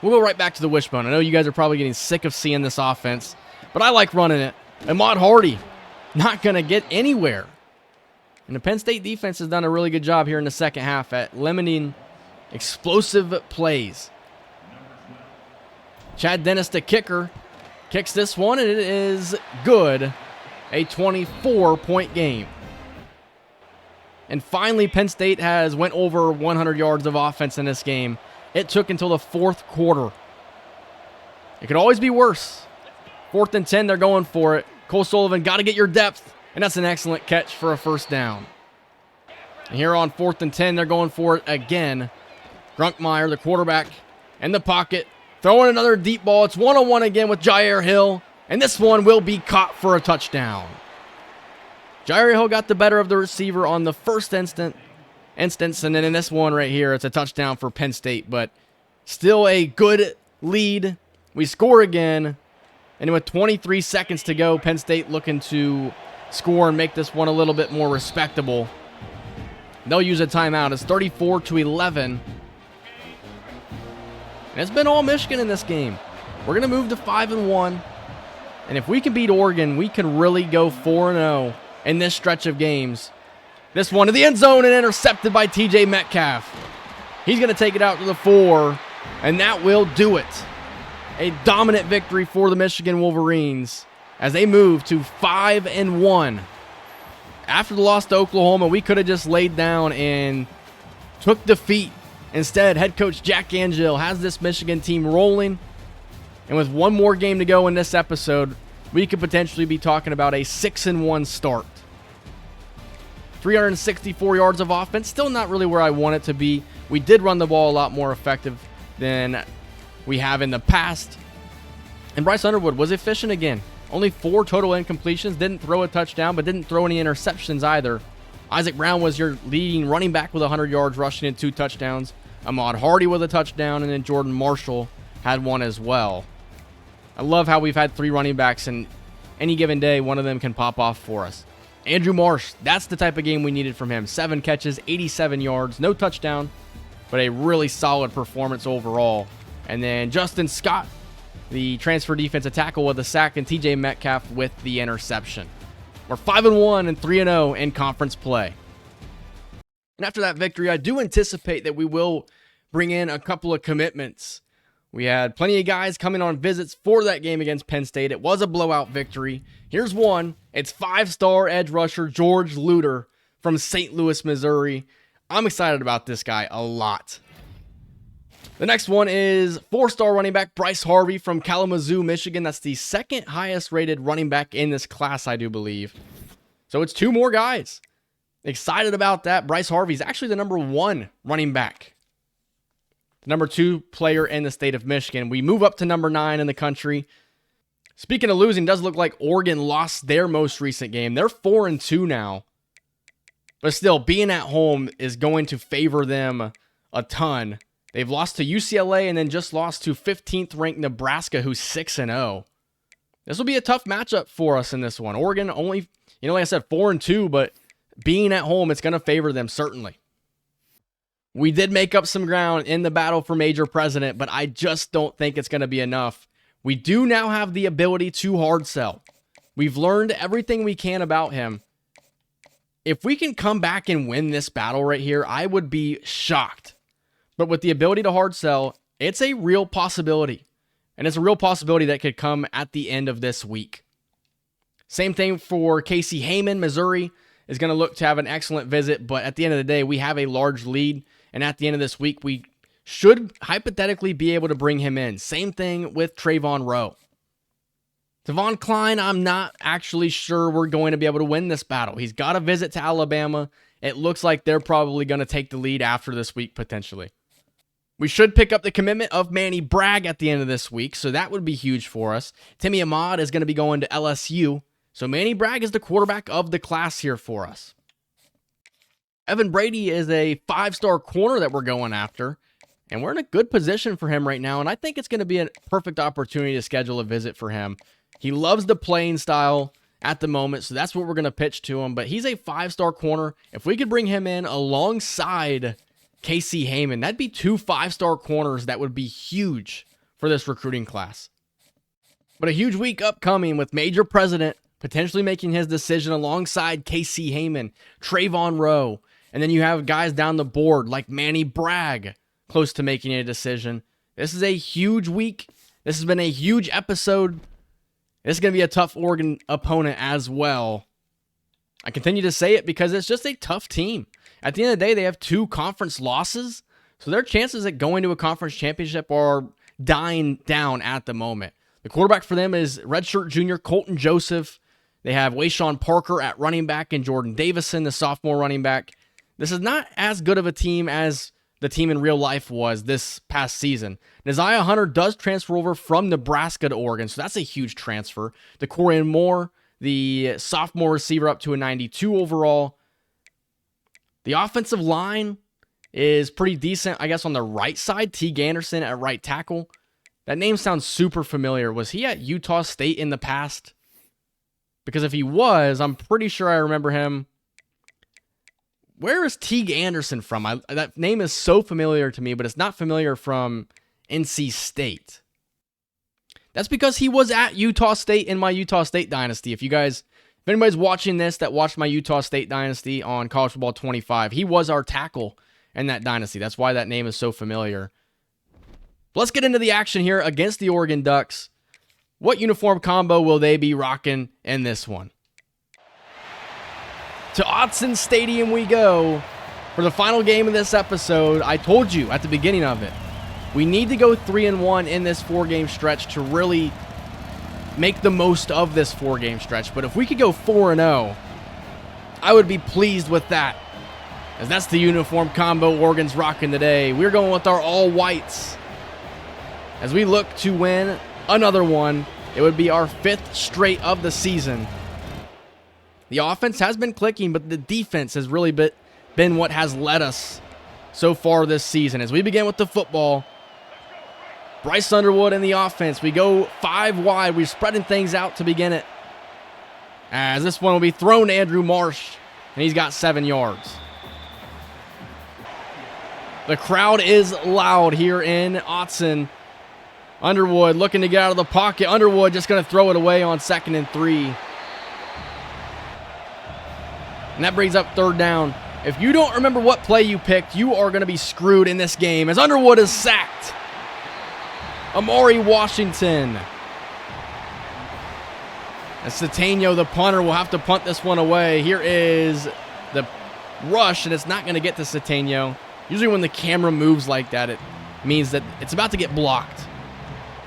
We'll go right back to the wishbone. I know you guys are probably getting sick of seeing this offense, but I like running it. Ahmad Hardy, not going to get anywhere. And the Penn State defense has done a really good job here in the second half at limiting explosive plays. Chad Dennis, the kicker, kicks this one, and it is good. A 24-point game. And finally, Penn State has went over 100 yards of offense in this game. It took until the 4th quarter. It could always be worse. 4th and 10, they're going for it. Cole Sullivan, got to get your depth. And that's an excellent catch for a first down. And here on 4th and 10, they're going for it again. Grunkmeyer, the quarterback, in the pocket. Throwing another deep ball. It's one-on-one again with Jair Hill. And this one will be caught for a touchdown. Jair Hill got the better of the receiver on the first instance. And then in this one right here, it's a touchdown for Penn State. But still a good lead. We score again. And with 23 seconds to go, Penn State looking to score and make this one a little bit more respectable. They'll use a timeout. It's 34-11. And it's been all Michigan in this game. We're going to move to 5-1. And if we can beat Oregon, we can really go 4-0 in this stretch of games. This one to the end zone and intercepted by TJ Metcalf. He's going to take it out to the 4. And that will do it. A dominant victory for the Michigan Wolverines as they move to 5-1. After the loss to Oklahoma, we could have just laid down and took defeat. Instead, head coach Jack Angel has this Michigan team rolling. And with one more game to go in this episode, we could potentially be talking about a 6-1 start. 364 yards of offense, still not really where I want it to be. We did run the ball a lot more effective than we have in the past. And Bryce Underwood was efficient again. Only 4 total incompletions, didn't throw a touchdown, but didn't throw any interceptions either. Isaac Brown was your leading running back with 100 yards rushing and 2 touchdowns. Ahmad Hardy with a touchdown, and then Jordan Marshall had one as well. I love how we've had 3 running backs, and any given day, one of them can pop off for us. Andrew Marsh, that's the type of game we needed from him. 7 catches, 87 yards, no touchdown, but a really solid performance overall. And then Justin Scott, the transfer defensive tackle, with a sack, and TJ Metcalf with the interception. We're 5-1 and 3-0 in conference play. And after that victory, I do anticipate that we will bring in a couple of commitments. We had plenty of guys coming on visits for that game against Penn State. It was a blowout victory. Here's one. It's 5-star edge rusher George Luter from St. Louis, Missouri. I'm excited about this guy a lot. The next one is 4-star running back Bryce Harvey from Kalamazoo, Michigan. That's the second highest rated running back in this class, I do believe. So it's 2 more guys. Excited about that. Bryce Harvey's actually the number 1 running back. Number 2 player in the state of Michigan. We move up to number 9 in the country. Speaking of losing, does look like Oregon lost their most recent game. They're 4-2 now. But still, being at home is going to favor them a ton. They've lost to UCLA and then just lost to 15th ranked Nebraska, who's 6-0. This will be a tough matchup for us in this one. Oregon only, like I said, 4-2, but being at home, it's going to favor them certainly. We did make up some ground in the battle for Major President, but I just don't think it's going to be enough. We do now have the ability to hard sell. We've learned everything we can about him. If we can come back and win this battle right here, I would be shocked. But with the ability to hard sell, it's a real possibility. And it's a real possibility that could come at the end of this week. Same thing for Casey Heyman. Missouri is going to look to have an excellent visit, but at the end of the day, we have a large lead. And at the end of this week, we should hypothetically be able to bring him in. Same thing with Trayvon Rowe. Devon Klein, I'm not actually sure we're going to be able to win this battle. He's got a visit to Alabama. It looks like they're probably going to take the lead after this week, potentially. We should pick up the commitment of Manny Bragg at the end of this week, so that would be huge for us. Timmy Ahmad is going to be going to LSU, so Manny Bragg is the quarterback of the class here for us. Evan Brady is a 5-star corner that we're going after, and we're in a good position for him right now, and I think it's going to be a perfect opportunity to schedule a visit for him. He loves the playing style at the moment, so that's what we're going to pitch to him, but he's a 5-star corner. If we could bring him in alongside Casey Heyman, that'd be 2 5-star corners that would be huge for this recruiting class. But a huge week upcoming with Major President potentially making his decision alongside Casey Heyman, Trayvon Rowe, and then you have guys down the board like Manny Bragg close to making a decision. This is a huge week. This has been a huge episode. This is going to be a tough Oregon opponent as well. I continue to say it because it's just a tough team. At the end of the day, they have 2 conference losses, so their chances at going to a conference championship are dying down at the moment. The quarterback for them is redshirt junior Colton Joseph. They have Wayshawn Parker at running back and Jordan Davison, the sophomore running back. This is not as good of a team as the team in real life was this past season. Neziah Hunter does transfer over from Nebraska to Oregon, so that's a huge transfer. DeCorian Moore, the sophomore receiver, up to a 92 overall. The offensive line is pretty decent, I guess, on the right side. Teague Anderson at right tackle. That name sounds super familiar. Was he at Utah State in the past? Because if he was, I'm pretty sure I remember him. Where is Teague Anderson from? That name is so familiar to me, but it's not familiar from NC State. That's because he was at Utah State in my Utah State Dynasty. If anybody's watching this that watched my Utah State Dynasty on College Football 25, he was our tackle in that dynasty. That's why that name is so familiar. Let's get into the action here against the Oregon Ducks. What uniform combo will they be rocking in this one? To Autzen Stadium we go for the final game of this episode. I told you at the beginning of it, we need to go 3-1 in this 4-game stretch to really make the most of this 4-game stretch. But if we could go 4-0, I would be pleased with that, as that's the uniform combo Oregon's rocking today. We're going with our all whites as we look to win another one. It would be our 5th straight of the season. The offense has been clicking, but the defense has really been what has led us so far this season. As we begin with the football, Bryce Underwood in the offense. We go 5 wide. We're spreading things out to begin it, as this one will be thrown to Andrew Marsh, and he's got 7 yards. The crowd is loud here in Autzen. Underwood looking to get out of the pocket. Underwood just going to throw it away on 2nd and 3. And that brings up 3rd down. If you don't remember what play you picked, you are going to be screwed in this game, as Underwood is sacked. Amari Washington. And Ceteno, the punter, will have to punt this one away. Here is the rush, and it's not going to get to Ceteno. Usually when the camera moves like that, it means that it's about to get blocked.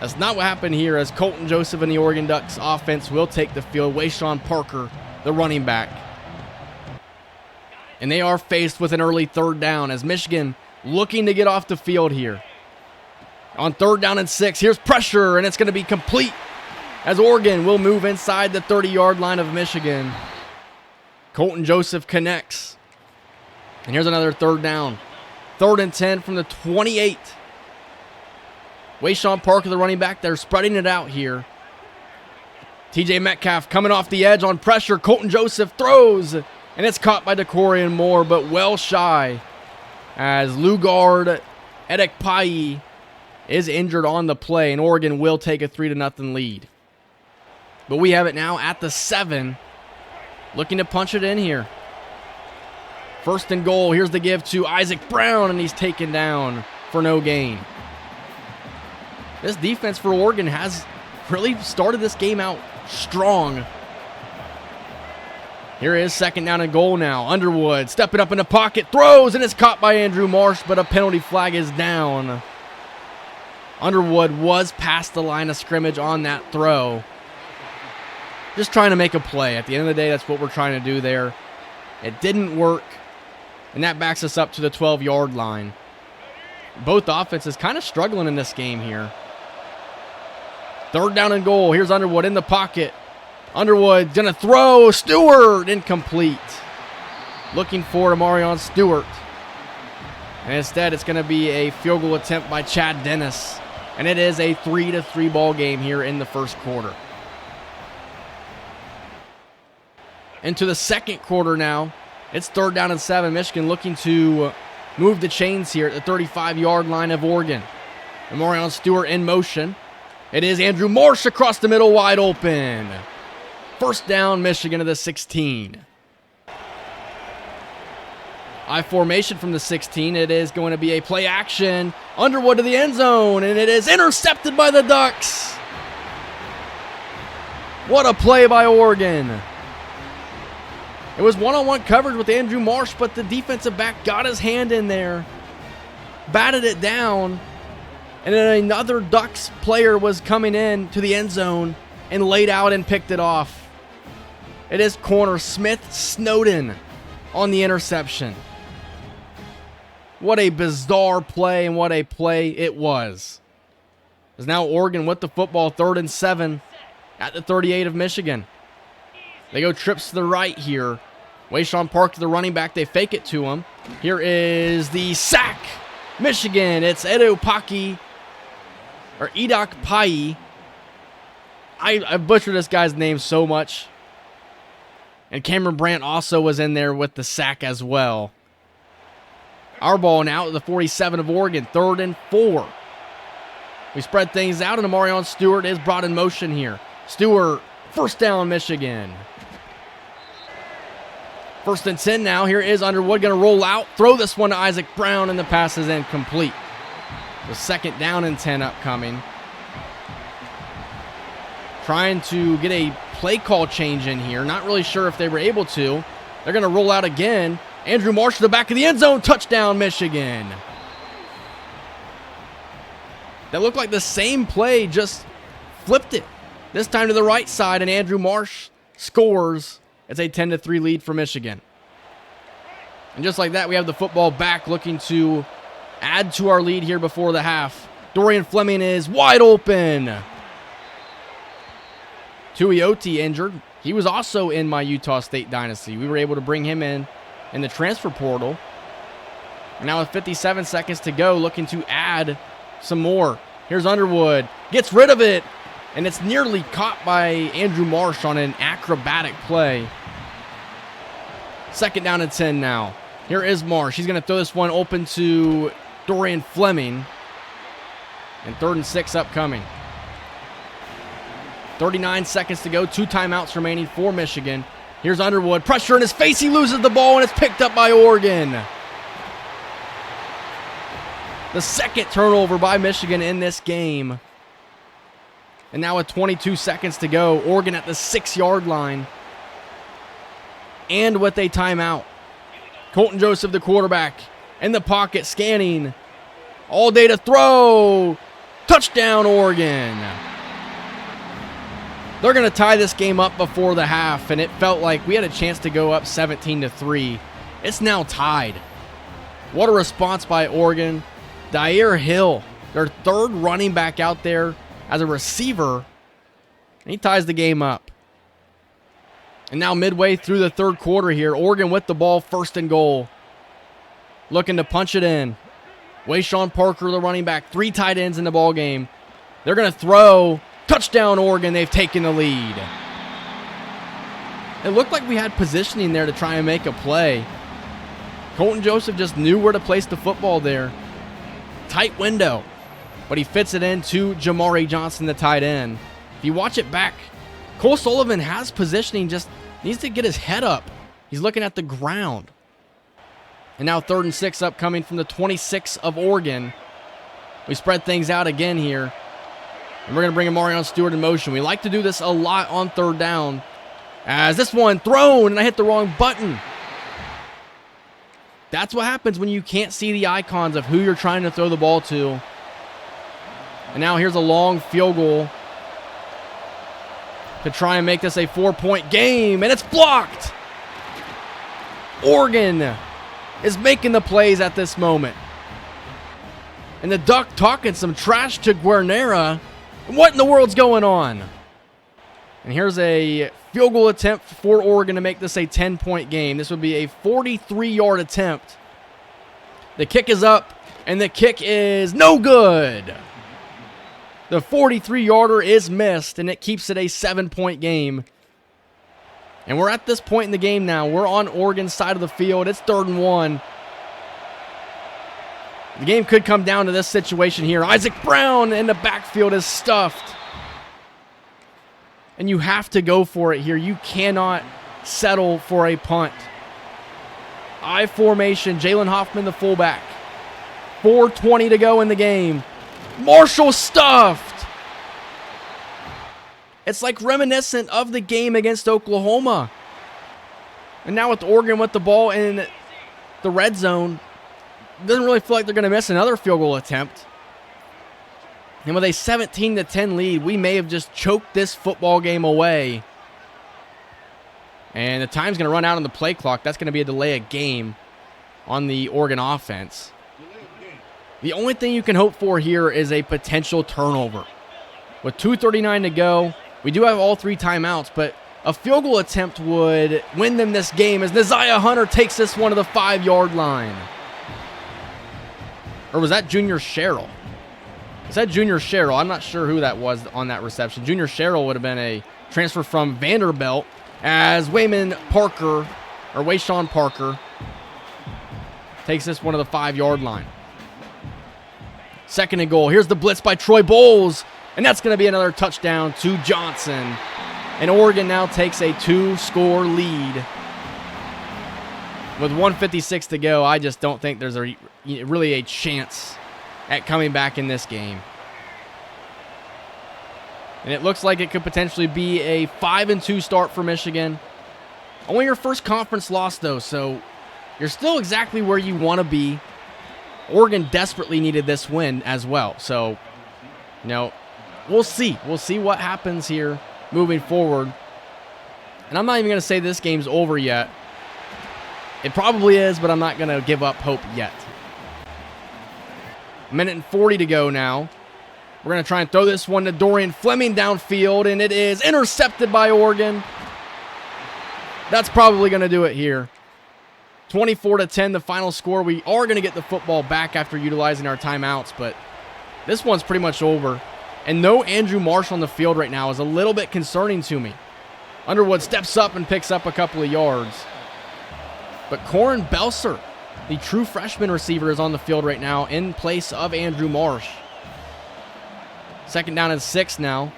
That's not what happened here, as Colton Joseph and the Oregon Ducks offense will take the field. Wayshawn Parker, the running back. And they are faced with an early 3rd down, as Michigan looking to get off the field here. On 3rd down and 6, here's pressure, and it's going to be complete, as Oregon will move inside the 30-yard line of Michigan. Colton Joseph connects. And here's another 3rd down. 3rd and 10 from the 28. Wayshawn Parker, the running back, they're spreading it out here. TJ Metcalf coming off the edge on pressure. Colton Joseph throws, and it's caught by DeCorian Moore, but well shy, as Lugard Edekpayi is injured on the play, and Oregon will take a 3-0 lead. But we have it now at the 7, looking to punch it in here. 1st and goal. Here's the give to Isaac Brown, and he's taken down for no gain. This defense for Oregon has really started this game out strong. Here is 2nd down and goal now. Underwood stepping up in the pocket, throws, and it's caught by Andrew Marsh, but a penalty flag is down. Underwood was past the line of scrimmage on that throw. Just trying to make a play. At the end of the day, that's what we're trying to do there. It didn't work, and that backs us up to the 12-yard line. Both offenses kind of struggling in this game here. 3rd down and goal. Here's Underwood in the pocket. Underwood gonna throw. Stewart, incomplete. Looking for Amarion Stewart. And instead, it's gonna be a field goal attempt by Chad Dennis. And it is a 3-3 ball game here in the 1st quarter. Into the 2nd quarter now. It's 3rd down and 7. Michigan looking to move the chains here at the 35-yard line of Oregon. Amarion Stewart in motion. It is Andrew Marsh across the middle, wide open. 1st down, Michigan to the 16. I formation from the 16. It is going to be a play action. Underwood to the end zone, and it is intercepted by the Ducks. What a play by Oregon. It was one-on-one coverage with Andrew Marsh, but the defensive back got his hand in there, batted it down, and then another Ducks player was coming in to the end zone and laid out and picked it off. It is corner Smith Snowden on the interception. What a bizarre play, and what a play it was. As now Oregon with the football, 3rd and 7 at the 38 of Michigan. They go trips to the right here. Wayshawn Parker, the running back, they fake it to him. Here is the sack. Michigan, it's Edekpayi. I butchered this guy's name so much. And Cameron Brandt also was in there with the sack as well. Our ball now at the 47 of Oregon, 3rd and 4. We spread things out, and Amarion Stewart is brought in motion here. Stewart, 1st down, Michigan. 1st and 10 now. Here is Underwood going to roll out, throw this one to Isaac Brown, and the pass is incomplete. The 2nd down and 10 upcoming. Trying to get a play call change in here. Not really sure if they were able to. They're going to roll out again. Andrew Marsh to the back of the end zone. Touchdown, Michigan. That looked like the same play, just flipped it. This time to the right side, and Andrew Marsh scores. It's a 10-3 lead for Michigan. And just like that, we have the football back, looking to add to our lead here before the half. Dorian Fleming is wide open. Tuioti injured. He was also in my Utah State Dynasty. We were able to bring him in the transfer portal. And now with 57 seconds to go, looking to add some more. Here's Underwood. Gets rid of it. And it's nearly caught by Andrew Marsh on an acrobatic play. 2nd down and 10 now. Here is Marsh. He's going to throw this one open to Dorian Fleming. And 3rd and 6 upcoming. 39 seconds to go. 2 timeouts remaining for Michigan. Here's Underwood. Pressure in his face. He loses the ball, and it's picked up by Oregon. The 2nd turnover by Michigan in this game. And now with 22 seconds to go, Oregon at the 6-yard line. And with a timeout. Colton Joseph, the quarterback, in the pocket, scanning. All day to throw. Touchdown, Oregon. They're going to tie this game up before the half, and it felt like we had a chance to go up 17-3. It's now tied. What a response by Oregon. Dyer Hill, their 3rd running back out there as a receiver, and he ties the game up. And now midway through the 3rd quarter here, Oregon with the ball, 1st and goal. Looking to punch it in. Wayshawn Parker, the running back, 3 tight ends in the ball game. They're going to throw. Touchdown, Oregon. They've taken the lead. It looked like we had positioning there to try and make a play. Colton Joseph just knew where to place the football there. Tight window. But he fits it in to Jamari Johnson, the tight end. If you watch it back, Cole Sullivan has positioning, just needs to get his head up. He's looking at the ground. And now 3rd and 6 upcoming from the 26 of Oregon. We spread things out again here. And we're going to bring Amarion Stewart in motion. We like to do this a lot on 3rd down. As this one thrown, and I hit the wrong button. That's what happens when you can't see the icons of who you're trying to throw the ball to. And now here's a long field goal to try and make this a 4-point game, and it's blocked. Oregon is making the plays at this moment. And the Duck talking some trash to Guarnera. What in the world's going on? And here's a field goal attempt for Oregon to make this a 10-point game. This would be a 43-yard attempt. The kick is up, and the kick is no good. The 43-yarder is missed, and it keeps it a 7-point game. And we're at this point in the game now. We're on Oregon's side of the field. It's 3rd and 1. The game could come down to this situation here. Isaac Brown in the backfield is stuffed. And you have to go for it here. You cannot settle for a punt. I formation, Jalen Hoffman, the fullback. 4:20 to go in the game. Marshall stuffed. It's like reminiscent of the game against Oklahoma. And now with Oregon with the ball in the red zone, doesn't really feel like they're going to miss another field goal attempt. And with a 17-10 lead, we may have just choked this football game away. And the time's going to run out on the play clock. That's going to be a delay of game on the Oregon offense. The only thing you can hope for here is a potential turnover. With 2:39 to go, we do have all 3 timeouts, but a field goal attempt would win them this game as Neziah Hunter takes this one to the 5-yard line. Or was that Junior Sherrill? Is that Junior Sherrill? I'm not sure who that was on that reception. Junior Sherrill would have been a transfer from Vanderbilt, as Wayshawn Parker takes this one to the 5-yard line. 2nd and goal. Here's the blitz by Troy Bowles, and that's going to be another touchdown to Johnson. And Oregon now takes a 2-score lead. With 1:56 to go, I just don't think there's really a chance at coming back in this game. And it looks like it could potentially be a 5-2 start for Michigan. Only your first conference loss, though, so you're still exactly where you want to be. Oregon desperately needed this win as well. So, we'll see. We'll see what happens here moving forward. And I'm not even going to say this game's over yet. It probably is, but I'm not going to give up hope yet. 1:40 to go now. We're going to try and throw this one to Dorian Fleming downfield, and it is intercepted by Oregon. That's probably going to do it here. 24-10, the final score. We are going to get the football back after utilizing our timeouts, but this one's pretty much over. And no Andrew Marsh on the field right now is a little bit concerning to me. Underwood steps up and picks up a couple of yards. But Corin Belser, the true freshman receiver, is on the field right now in place of Andrew Marsh. 2nd down and 6 now.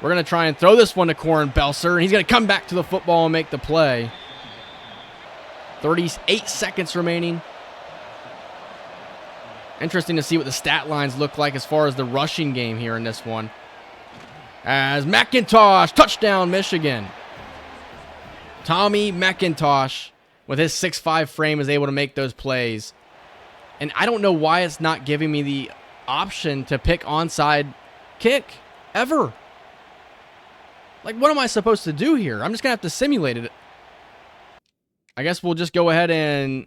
We're going to try and throw this one to Corin Belser, and he's going to come back to the football and make the play. 38 seconds remaining. Interesting to see what the stat lines look like as far as the rushing game here in this one. As McIntosh, touchdown Michigan. Tommy McIntosh, with his 6'5" frame, is able to make those plays. And I don't know why it's not giving me the option to pick onside kick ever. Like, what am I supposed to do here? I'm just going to have to simulate it. I guess we'll just go ahead and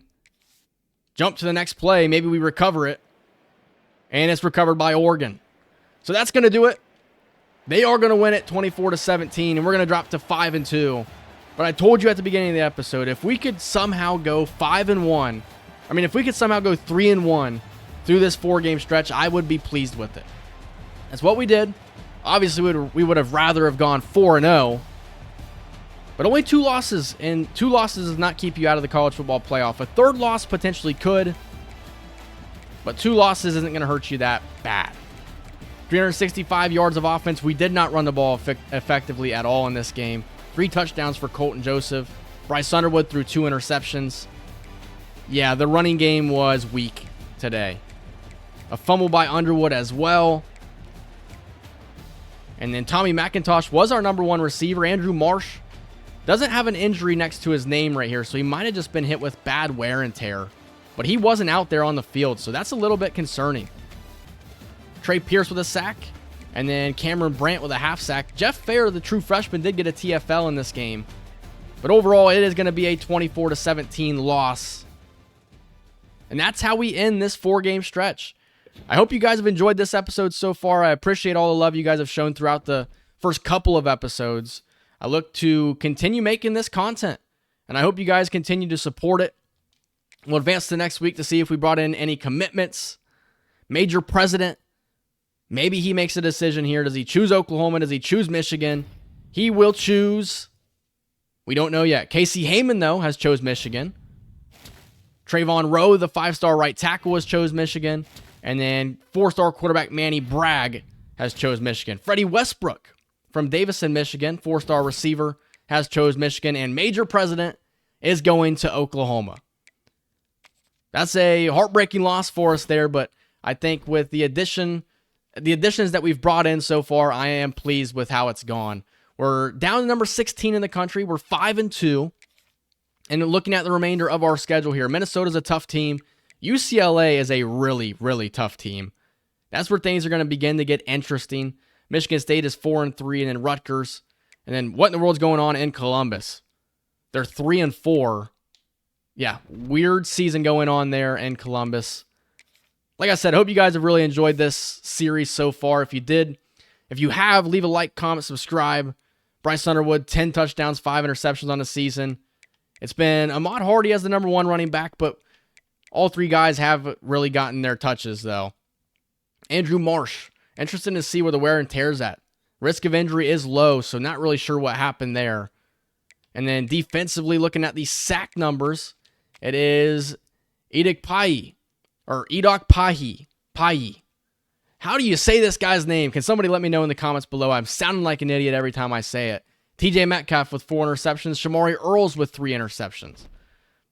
jump to the next play. Maybe we recover it. And it's recovered by Oregon. So that's going to do it. They are going to win it 24-17, and we're going to drop to 5-2. But I told you at the beginning of the episode, if we could somehow go 5-1, if we could somehow go 3-1 through this 4-game stretch, I would be pleased with it. That's what we did. Obviously, we would have rather have gone 4-0. But only 2 losses, and 2 losses does not keep you out of the college football playoff. A 3rd loss potentially could, but 2 losses isn't going to hurt you that bad. 365 yards of offense. We did not run the ball effectively at all in this game. 3 touchdowns for Colton Joseph. Bryce Underwood threw 2 interceptions. Yeah, the running game was weak today. A fumble by Underwood as well. And then Tommy McIntosh was our number 1 receiver. Andrew Marsh doesn't have an injury next to his name right here, so he might have just been hit with bad wear and tear. But he wasn't out there on the field, so that's a little bit concerning. Trey Pierce with a sack, and then Cameron Brandt with a half sack. Jeff Fair, the true freshman, did get a TFL in this game. But overall, it is going to be a 24-17 loss. And that's how we end this 4-game stretch. I hope you guys have enjoyed this episode so far. I appreciate all the love you guys have shown throughout the first couple of episodes. I look to continue making this content, and I hope you guys continue to support it. We'll advance to next week to see if we brought in any commitments. Major President, maybe he makes a decision here. Does he choose Oklahoma? Does he choose Michigan? He will choose. We don't know yet. Casey Heyman, though, has chose Michigan. Trayvon Rowe, the 5-star right tackle, has chose Michigan. And then 4-star quarterback Manny Bragg has chose Michigan. Freddie Westbrook from Davison, Michigan, 4-star receiver, has chose Michigan. And Major President is going to Oklahoma. That's a heartbreaking loss for us there, but I think with the additions that we've brought in so far, I am pleased with how it's gone. We're down to number 16 in the country. We're 5-2. And looking at the remainder of our schedule here, Minnesota's a tough team. UCLA is a really, really tough team. That's where things are going to begin to get interesting. Michigan State is 4-3, and then Rutgers. And then what in the world's going on in Columbus? They're 3-4. Yeah, weird season going on there in Columbus. Like I said, I hope you guys have really enjoyed this series so far. If you have, leave a like, comment, subscribe. Bryce Underwood, 10 touchdowns, 5 interceptions on the season. It's been Ahmad Hardy as the number 1 running back, but all 3 guys have really gotten their touches, though. Andrew Marsh, interesting to see where the wear and tear's at. Risk of injury is low, so not really sure what happened there. And then defensively, looking at the sack numbers, it is Edok Pahi. How do you say this guy's name? Can somebody let me know in the comments below? I'm sounding like an idiot every time I say it. TJ Metcalf with 4 interceptions. Shamari Earls with 3 interceptions.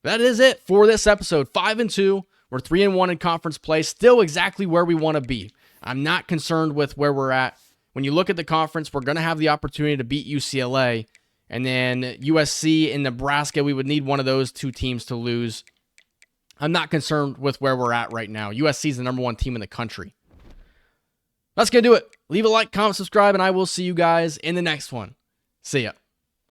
That is it for this episode. 5-2. We're We're 3-1 in conference play, still exactly where we want to be. I'm not concerned with where we're at. When you look at the conference, we're going to have the opportunity to beat UCLA. And then USC and Nebraska, we would need one of those two teams to lose. I'm not concerned with where we're at right now. USC is the number 1 team in the country. That's going to do it. Leave a like, comment, subscribe, and I will see you guys in the next one. See ya.